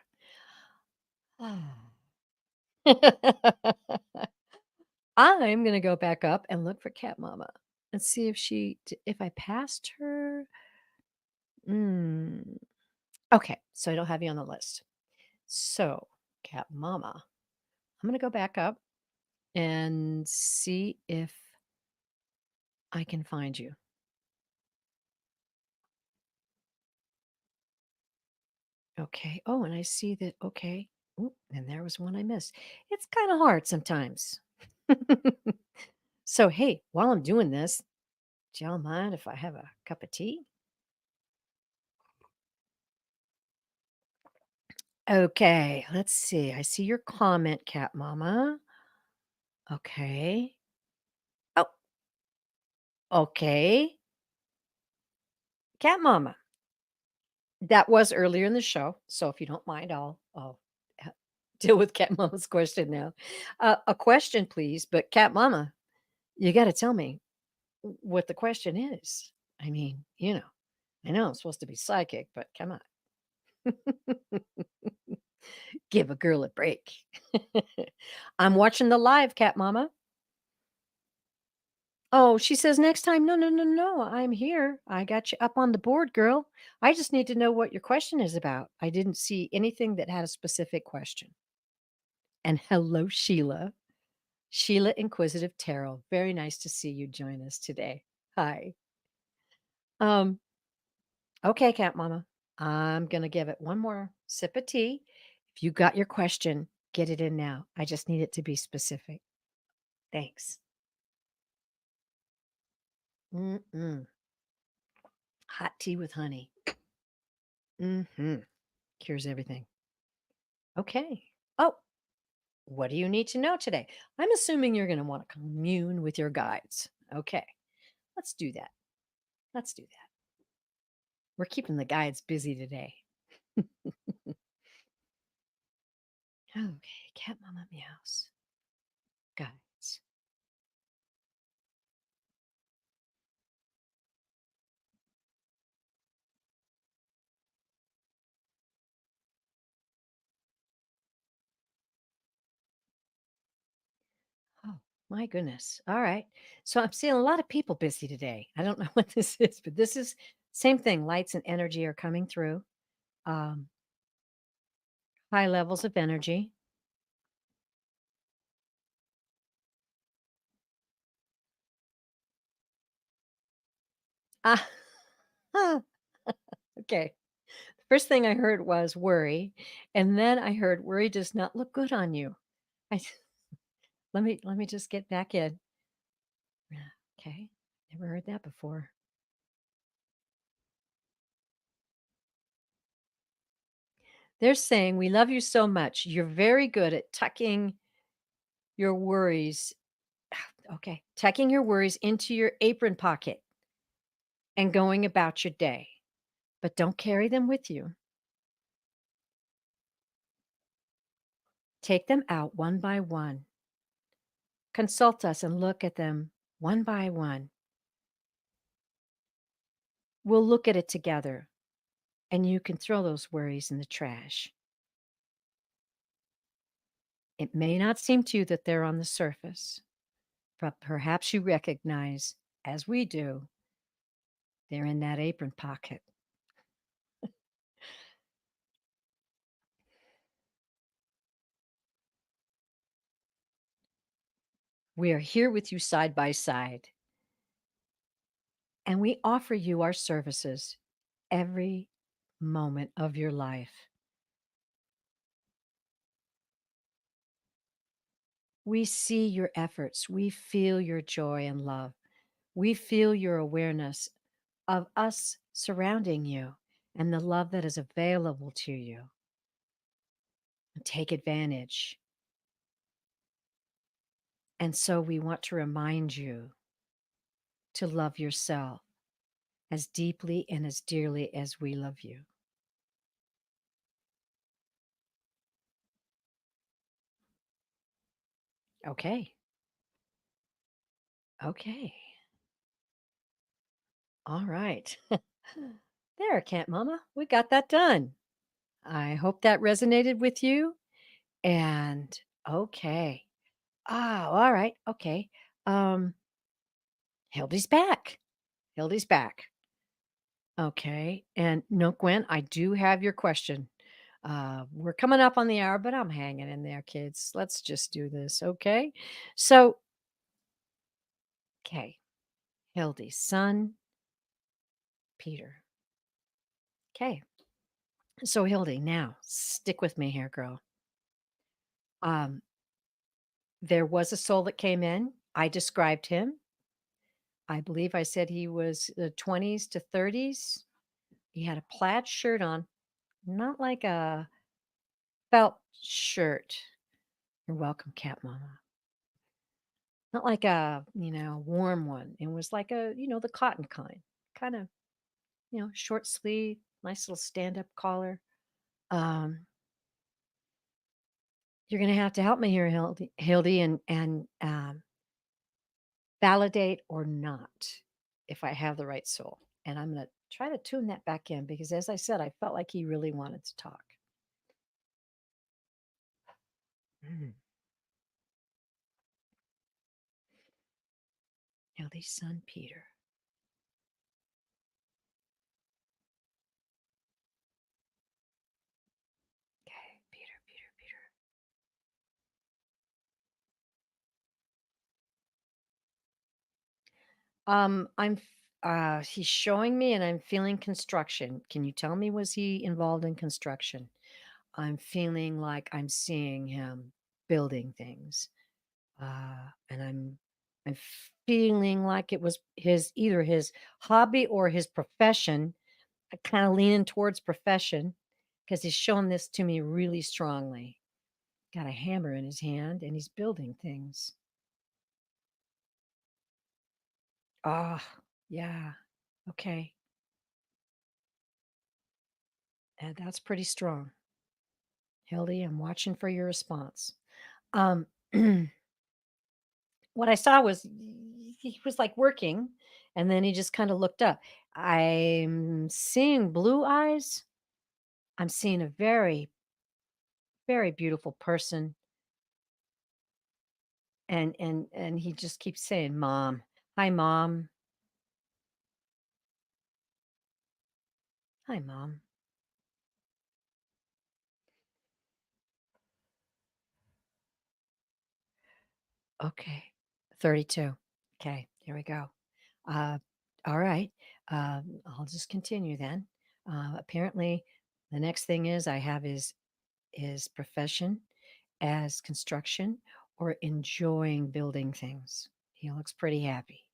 I'm gonna go back up and look for Cat Mama and see if if I passed her. Mm. Okay, so I don't have you on the list. So, Cat Mama, I'm gonna go back up and see if I can find you. Okay. Oh, and I see that. Okay. Ooh, and there was one I missed. It's kind of hard sometimes. So, hey, while I'm doing this, do y'all mind if I have a cup of tea? Okay, let's see. I see your comment, Cat Mama. Okay. Oh, okay. Cat Mama. That was earlier in the show. So if you don't mind, I'll deal with Cat Mama's question now. A question, please. But Cat Mama, you got to tell me what the question is. I mean, I know I'm supposed to be psychic, but come on. Give a girl a break. I'm watching the live, Cat Mama. Oh, she says next time. No, no, no, no. I'm here. I got you up on the board, girl. I just need to know what your question is about. I didn't see anything that had a specific question. And hello, Sheila. Sheila Inquisitive Tarot. Very nice to see you join us today. Hi. Um, okay, Cat Mama. I'm gonna give it one more sip of tea. If you got your question, get it in now. I just need it to be specific. Thanks. Mm-mm. Hot tea with honey. Mm-hmm. Cures everything. Okay. Oh, what do you need to know today? I'm assuming you're going to want to commune with your guides. Okay. Let's do that. Let's do that. We're keeping the guides busy today. Okay. Cat Mama Meows. Guides. Oh. My goodness. All right. So I'm seeing a lot of people busy today. I don't know what this is, but this is same thing. Lights and energy are coming through. Um, high levels of energy. Ah, okay. First thing I heard was worry, and then I heard worry does not look good on you. I let me just get back in. Yeah, okay. Never heard that before. They're saying, "We love you so much. You're very good at tucking your worries." Okay, tucking your worries into your apron pocket and going about your day, but don't carry them with you. Take them out one by one. Consult us and look at them one by one. We'll look at it together, and you can throw those worries in the trash. It may not seem to you that they're on the surface, but perhaps you recognize, as we do, they're in that apron pocket. We are here with you side by side, and we offer you our services every moment of your life. We see your efforts. We feel your joy and love. We feel your awareness of us surrounding you and the love that is available to you. Take advantage. And so we want to remind you to love yourself as deeply and as dearly as we love you. Okay. Okay. All right. There, Cat Mama. We got that done. I hope that resonated with you. And okay. Ah, all right. Okay. Um, Hildy's back. Hildy's back. Okay. And no, Gwen, I do have your question. We're coming up on the hour, but I'm hanging in there, kids. Let's just do this. Okay. So, okay. Hildy's son, Peter. Okay. So, Hildy, now stick with me here, girl. Um, there was a soul that came in. I described him. I believe I said he was the 20s to 30s. He had a plaid shirt on, not like a felt shirt. You're welcome, Cat Mama. Not like a, warm one. It was like a, the cotton kind of, short sleeve, nice little stand up collar. Um, you're going to have to help me here, Hildy, and validate or not if I have the right soul. And I'm going to try to tune that back in because, as I said, I felt like he really wanted to talk. Mm. Hildy's son, Peter. Okay, Peter, Peter, Peter. He's showing me and I'm feeling construction. Can you tell me, was he involved in construction? I'm feeling like I'm seeing him building things. And I'm feeling like it was either his hobby or his profession. I kind of leaning towards profession because he's shown this to me really strongly. Got a hammer in his hand and he's building things. Ah, yeah. Okay. And that's pretty strong. Hildy, I'm watching for your response. Um, what I saw was he was like working and then he just kind of looked up. I'm seeing blue eyes. I'm seeing a very, very beautiful person. and he just keeps saying, "Mom. Hi, mom. Hi, mom." Okay. 32. Okay, here we go. Uh, all right. I'll just continue then. Apparently, the next thing is I have his profession as construction or enjoying building things. He looks pretty happy.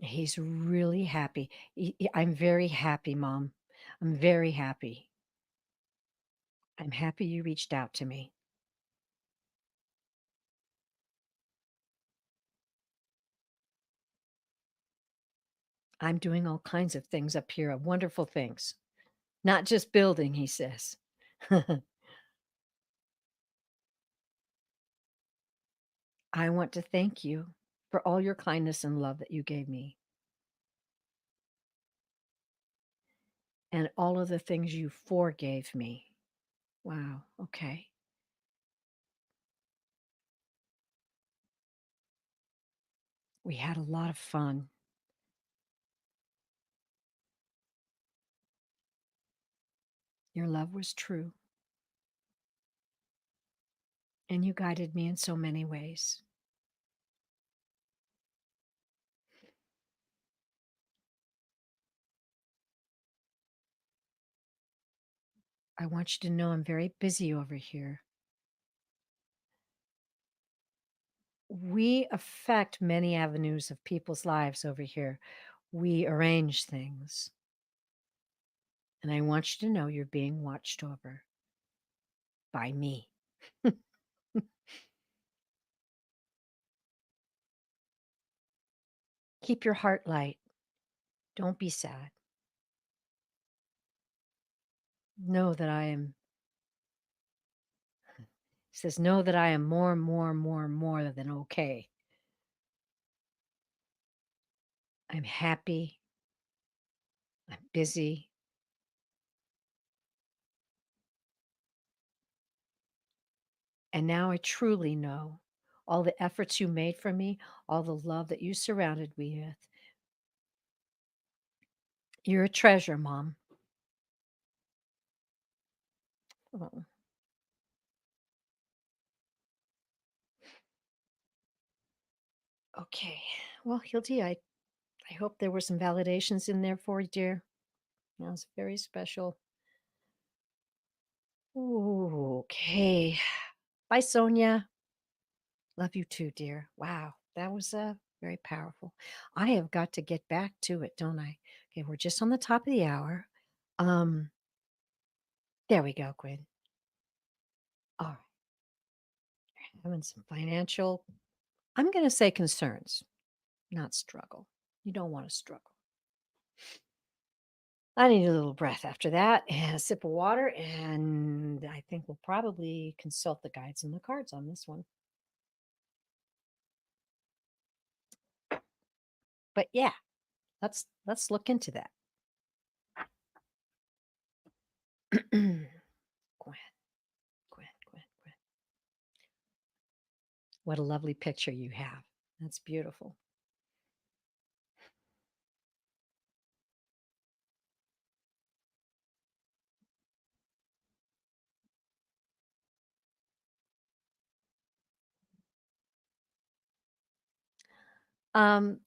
He's really happy. I'm very happy, Mom. I'm very happy. I'm happy you reached out to me. I'm doing all kinds of things up here, wonderful things. Not just building, he says. I want to thank you for all your kindness and love that you gave me and all of the things you forgave me. Wow. Okay. We had a lot of fun. Your love was true, and you guided me in so many ways. I want you to know I'm very busy over here. We affect many avenues of people's lives over here. We arrange things, and I want you to know you're being watched over by me. Keep your heart light. Don't be sad. Know that I am, he says, know that I am more, more, more, more than okay. I'm happy. I'm busy. And now I truly know all the efforts you made for me, all the love that you surrounded me with. You're a treasure, Mom. Oh, okay. Well, Hildy, I hope there were some validations in there for you, dear. That was very special. Ooh, okay. Bye, Sonia. Love you too, dear. Wow, that was very powerful. I have got to get back to it, don't I? Okay, we're just on the top of the hour. Um, there we go, Gwen. All right, having some financial, I'm going to say concerns, not struggle. You don't want to struggle. I need a little breath after that and a sip of water, and I think we'll probably consult the guides and the cards on this one. But yeah, let's look into that. Gwen, Gwen, Gwen, Gwen. What a lovely picture you have. That's beautiful. Um,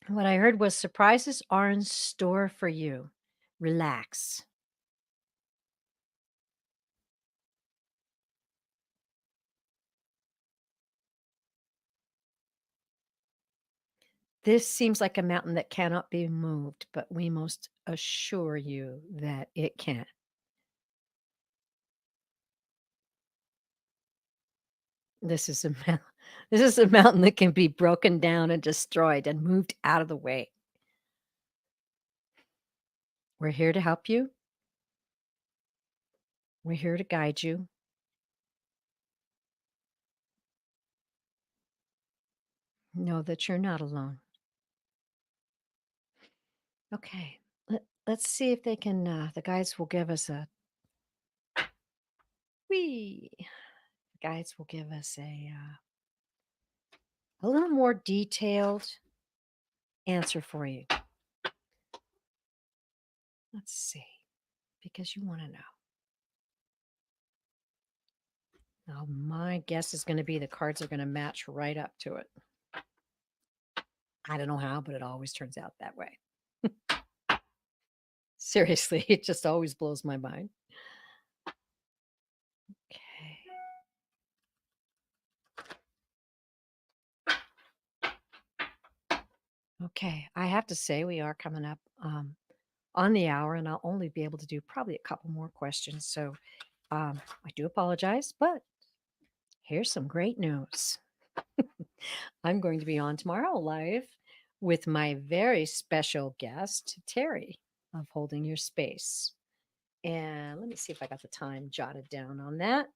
what I heard was surprises are in store for you. Relax. This seems like a mountain that cannot be moved, but we most assure you that it can. This is a this is a mountain that can be broken down and destroyed and moved out of the way. We're here to help you. We're here to guide you. Know that you're not alone. Okay. Let's see if they can the guides will give us We guides will give us a little more detailed answer for you. Let's see, because you want to know. Now, my guess is going to be the cards are going to match right up to it. I don't know how, but it always turns out that way. Seriously, it just always blows my mind. Okay. Okay. I have to say, we are coming up on the hour, and I'll only be able to do probably a couple more questions. So I do apologize, but here's some great news. I'm going to be on tomorrow live with my very special guest, Terry of Holding Your Space. And let me see if I got the time jotted down on that.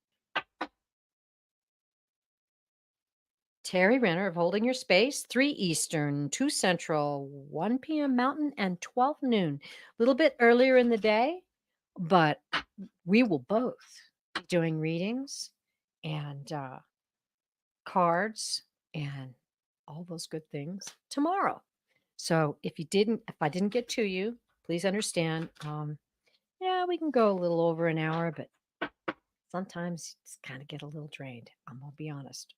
Terry Renner of Holding Your Space, 3 Eastern, 2 Central, 1 p.m. Mountain, and 12 noon. A little bit earlier in the day, but we will both be doing readings and cards and all those good things tomorrow. So if I didn't get to you, please understand. Yeah, we can go a little over an hour, but sometimes you just kind of get a little drained. I'm gonna be honest.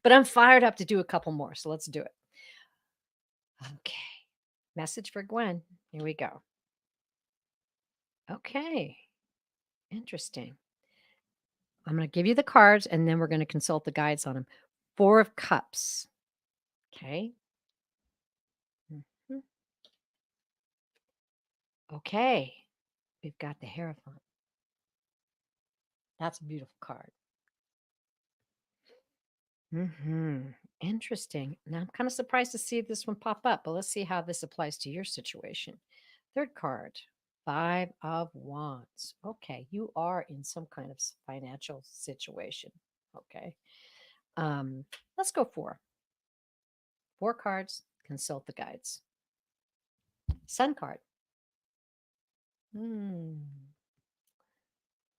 But I'm fired up to do a couple more, so let's do it. Okay. Message for Gwen. Here we go. Okay. Interesting. I'm going to give you the cards and then we're going to consult the guides on them. 4 of Cups. Okay. Mhm. Okay. We've got the Hierophant. That's a beautiful card. Interesting. Now I'm kind of surprised to see this one pop up, but let's see how this applies to your situation. Third card, 5 of Wands. Okay, you are in some kind of financial situation. Okay. Let's go 4. 4 cards, consult the guides. Sun card. Hmm.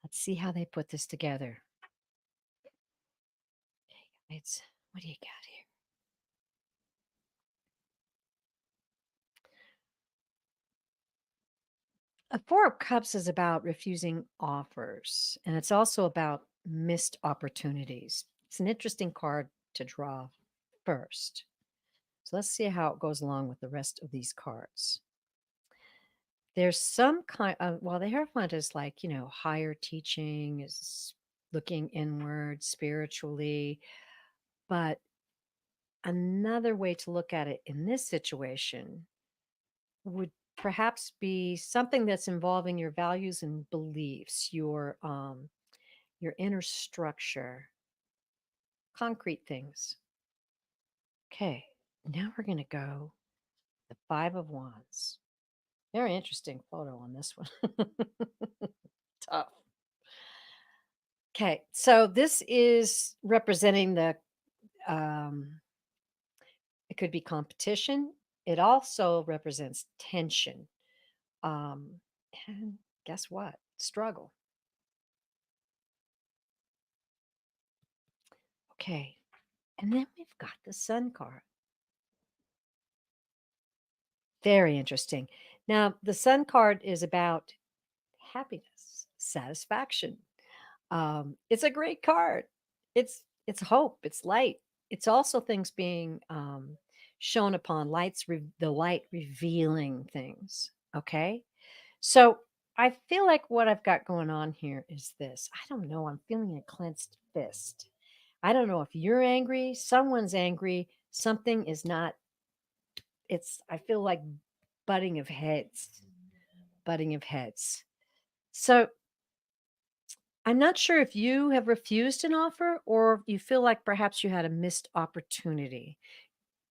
Let's see how they put this together. Okay, guides, what do you got here? A 4 of Cups is about refusing offers, and it's also about missed opportunities. It's an interesting card to draw first. So let's see how it goes along with the rest of these cards. There's some kind of, well, the Hierophant is like, higher teaching, is looking inward spiritually. But another way to look at it in this situation would perhaps be something that's involving your values and beliefs, your inner structure, concrete things. Okay, now we're going to go the 5 of Wands. Very interesting photo on this one. Tough. Okay, so this is representing um, it could be competition. It also represents tension. Um, and guess what? Struggle. Okay, and then we've got the Sun card. Very interesting. Now, the Sun card is about happiness, satisfaction. It's a great card. It's hope. It's light. It's also things being shown upon the light revealing things. Okay, so I feel like what I've got going on here is this. I don't know. I'm feeling a clenched fist. I don't know if you're angry. Someone's angry. Something is not. I feel like butting of heads. Butting of heads. So I'm not sure if you have refused an offer or you feel like perhaps you had a missed opportunity.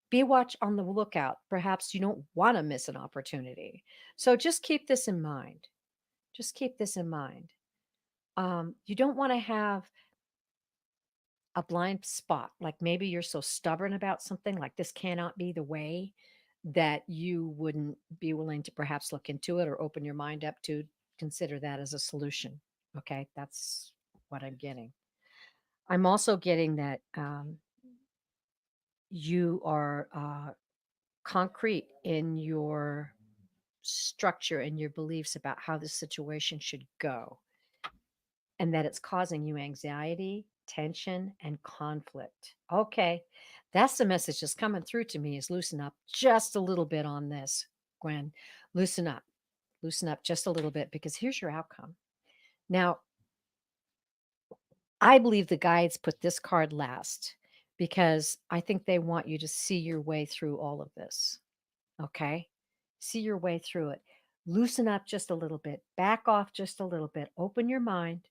Be watch on the lookout. Perhaps you don't want to miss an opportunity. So just keep this in mind. Just keep this in mind. You don't want to have a blind spot. Like maybe you're so stubborn about something, like this cannot be the way, that you wouldn't be willing to perhaps look into it or open your mind up to consider that as a solution. Okay, that's what I'm getting. I'm also getting that you are concrete in your structure and your beliefs about how the situation should go, and that it's causing you anxiety, tension, and conflict. Okay, that's the message that's coming through to me is loosen up just a little bit on this, Gwen. Loosen up. Loosen up just a little bit because here's your outcome. Now, I believe the guides put this card last because I think they want you to see your way through all of this. Okay? See your way through it. Loosen up just a little bit, back off just a little bit, open your mind,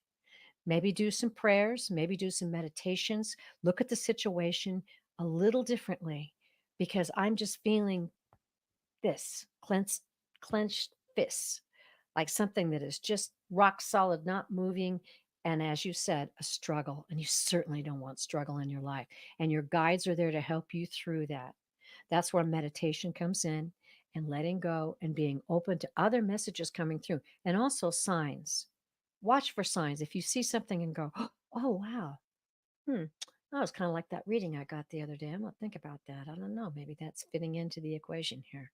maybe do some prayers, maybe do some meditations, look at the situation a little differently because I'm just feeling this clenched fists, like something that is just rock solid, not moving. And as you said, a struggle. And you certainly don't want struggle in your life. And your guides are there to help you through that. That's where meditation comes in and letting go and being open to other messages coming through and also signs. Watch for signs. If you see something and go, oh, wow, that was kind of like that reading I got the other day. I'm going to think about that. I don't know. Maybe that's fitting into the equation here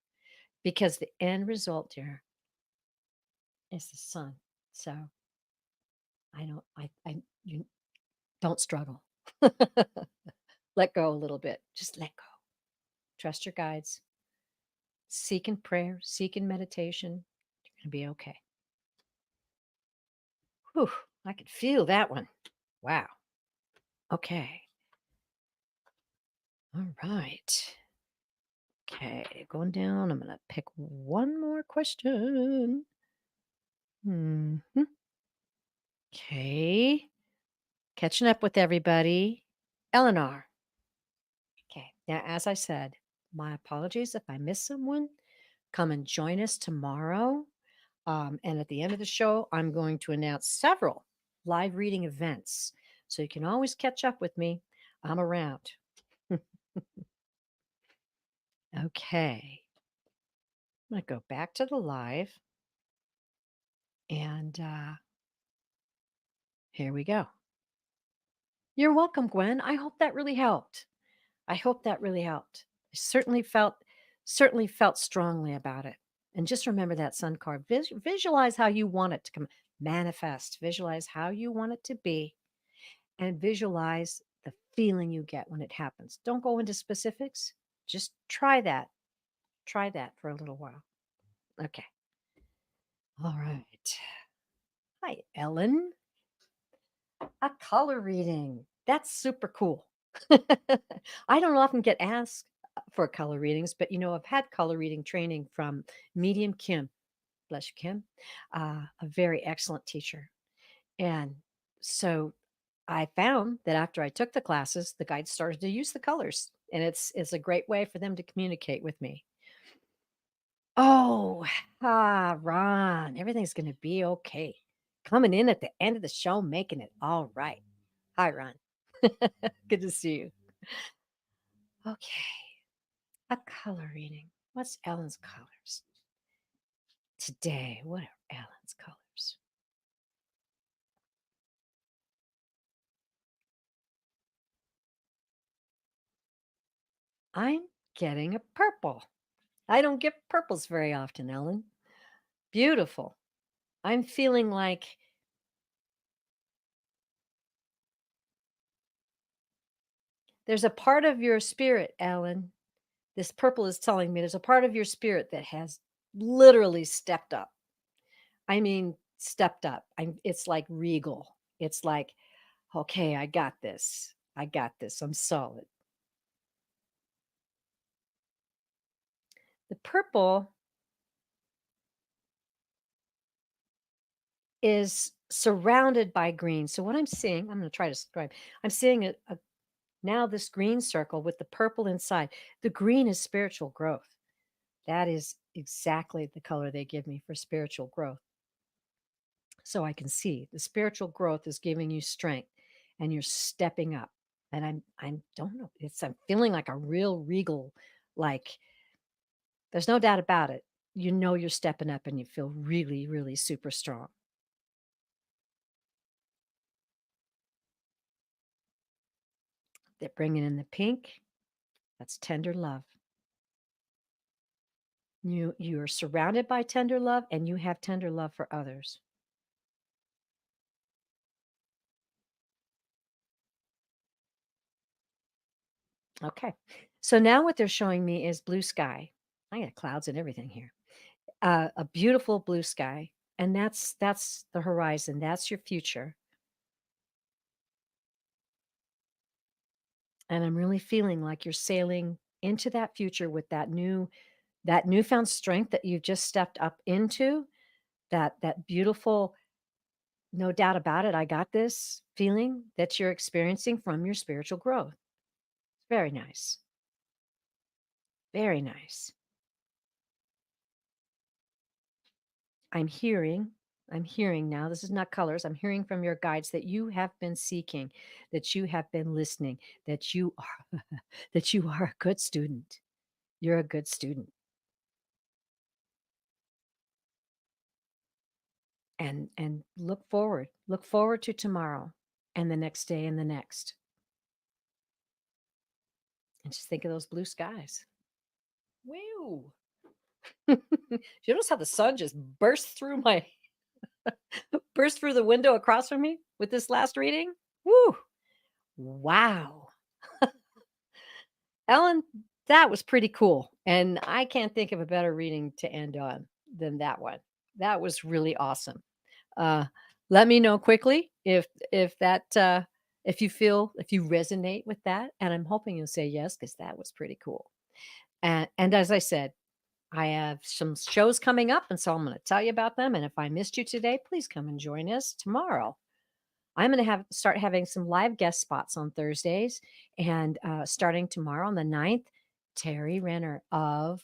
because the end result here is the sun. So you don't struggle. Let go a little bit. Just let go. Trust your guides. Seek in prayer, seek in meditation. You're going to be okay. Whew, I could feel that one. Wow. Okay. All right. Okay. Going down. I'm going to pick one more question. Hmm. Okay. Catching up with everybody. Eleanor. Okay. Now, as I said, my apologies if I miss someone. Come and join us tomorrow. And at the end of the show, I'm going to announce several live reading events. So you can always catch up with me. I'm around. Okay. I'm going to go back to the live. And here we go. You're welcome, Gwen. I hope that really helped. I hope that really helped. I certainly felt strongly about it. And just remember that sun card. Visualize how you want it to come. Manifest. Visualize how you want it to be and visualize the feeling you get when it happens. Don't go into specifics. Just try that. Try that for a little while. Okay. All right. Hi, Ellen. A color reading. That's super cool. I don't often get asked for color readings, but I've had color reading training from Medium Kim. Bless you, Kim. A very excellent teacher. And so I found that after I took the classes, the guides started to use the colors, and it's a great way for them to communicate with me. Oh, Ron, everything's going to be okay. Coming in at the end of the show, making it all right. Hi, Ron. Good to see you. Okay, a color reading. What's Ellen's colors today? What are Ellen's colors? I'm getting a purple. I don't get purples very often, Ellen. Beautiful. I'm feeling like there's a part of your spirit, Ellen. This purple is telling me there's a part of your spirit that has literally stepped up. I mean, stepped up. It's like regal. It's like, okay, I got this. I got this. I'm solid. The purple is surrounded by green. So what I'm seeing, I'm going to try to describe. I'm seeing now this green circle with the purple inside. The green is spiritual growth. That is exactly the color they give me for spiritual growth. So I can see the spiritual growth is giving you strength and you're stepping up. And I'm don't know, I'm feeling like a real regal, like there's no doubt about it. You're stepping up and you feel really, really super strong. They're bringing in the pink. That's tender love. You are surrounded by tender love and you have tender love for others. Okay. So now what they're showing me is blue sky. I got clouds and everything here. A beautiful blue sky, and that's the horizon. That's your future. And I'm really feeling like you're sailing into that future with that newfound strength that you've just stepped up into. That beautiful, no doubt about it, I got this feeling that you're experiencing from your spiritual growth. Very nice. Very nice. I'm hearing I'm hearing now, this is not colors, I'm hearing from your guides that you have been seeking, that you have been listening, that you are that you are a good student. You're a good student. And look forward to tomorrow and the next day and the next. And just think of those blue skies. Woo. You notice how the sun just burst through the window across from me with this last reading? Woo! Wow. Ellen, that was pretty cool, and I can't think of a better reading to end on than that one. That was really awesome. Uh, let me know quickly if that, if you resonate with that, and I'm hoping you'll say yes because that was pretty cool. And as I said, I have some shows coming up, and so I'm gonna tell you about them, and if I missed you today, please come and join us tomorrow. I'm gonna have start having some live guest spots on Thursdays, and, starting tomorrow on the 9th, Terry Renner of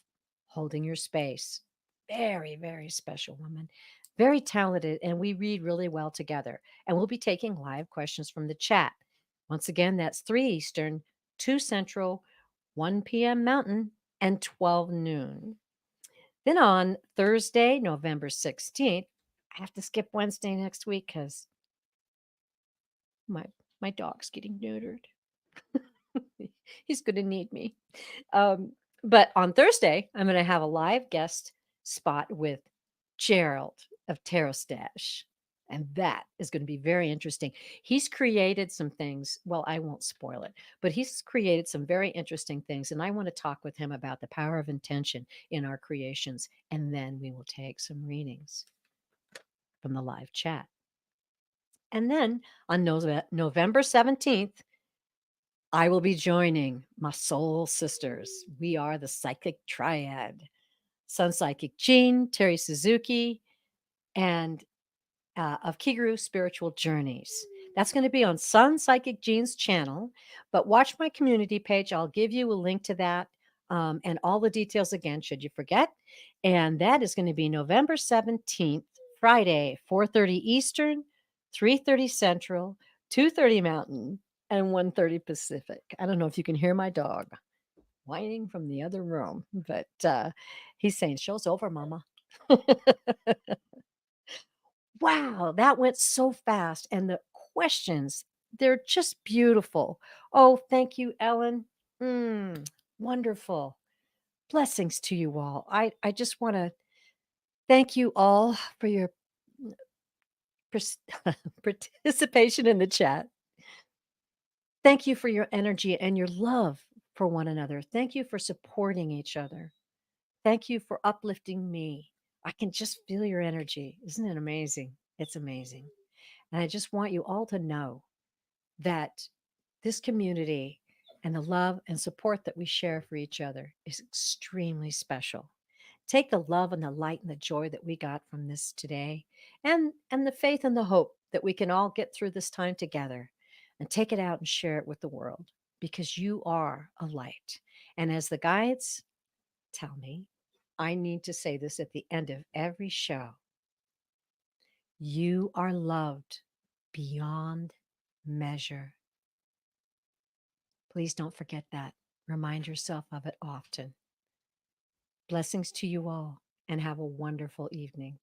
Holding Your Space. Very, very special woman, very talented, and we read really well together, and we'll be taking live questions from the chat. Once again, that's 3 Eastern, 2 Central, 1 PM Mountain, and 12 noon. Then on Thursday, November 16th, I have to skip Wednesday next week because my my dog's getting neutered. He's gonna need me. Um, but on Thursday, I'm gonna have a live guest spot with Gerald of Tarot Stash, and that is gonna be very interesting. He's created some things. Well, I won't spoil it, but he's created some very interesting things, and I want to talk with him about the power of intention in our creations, and then we will take some readings from the live chat. And then on November 17th, I will be joining my soul sisters. We are the Psychic Triad. Sun Psychic Jean, Terry Suzuki, and of Kiguru Spiritual Journeys. That's going to be on Sun Psychic Jean's channel, but watch my community page. I'll give you a link to that and all the details again, should you forget. And that is going to be November 17th, Friday, 4:30 Eastern, 3:30 Central, 2:30 Mountain, and 1:30 Pacific. I don't know if you can hear my dog whining from the other room, but he's saying, "Show's over, Mama." Wow, that went so fast. And the questions, they're just beautiful. Oh, thank you, Ellen. Wonderful. Blessings to you all. I just want to thank you all for your pers- participation in the chat. Thank you for your energy and your love for one another. Thank you for supporting each other. Thank you for uplifting me. I can just feel your energy. Isn't it amazing? It's amazing. And I just want you all to know that this community and the love and support that we share for each other is extremely special. Take the love and the light and the joy that we got from this today and the faith and the hope that we can all get through this time together and take it out and share it with the world because you are a light. And as the guides tell me, I need to say this at the end of every show. You are loved beyond measure. Please don't forget that. Remind yourself of it often. Blessings to you all and have a wonderful evening.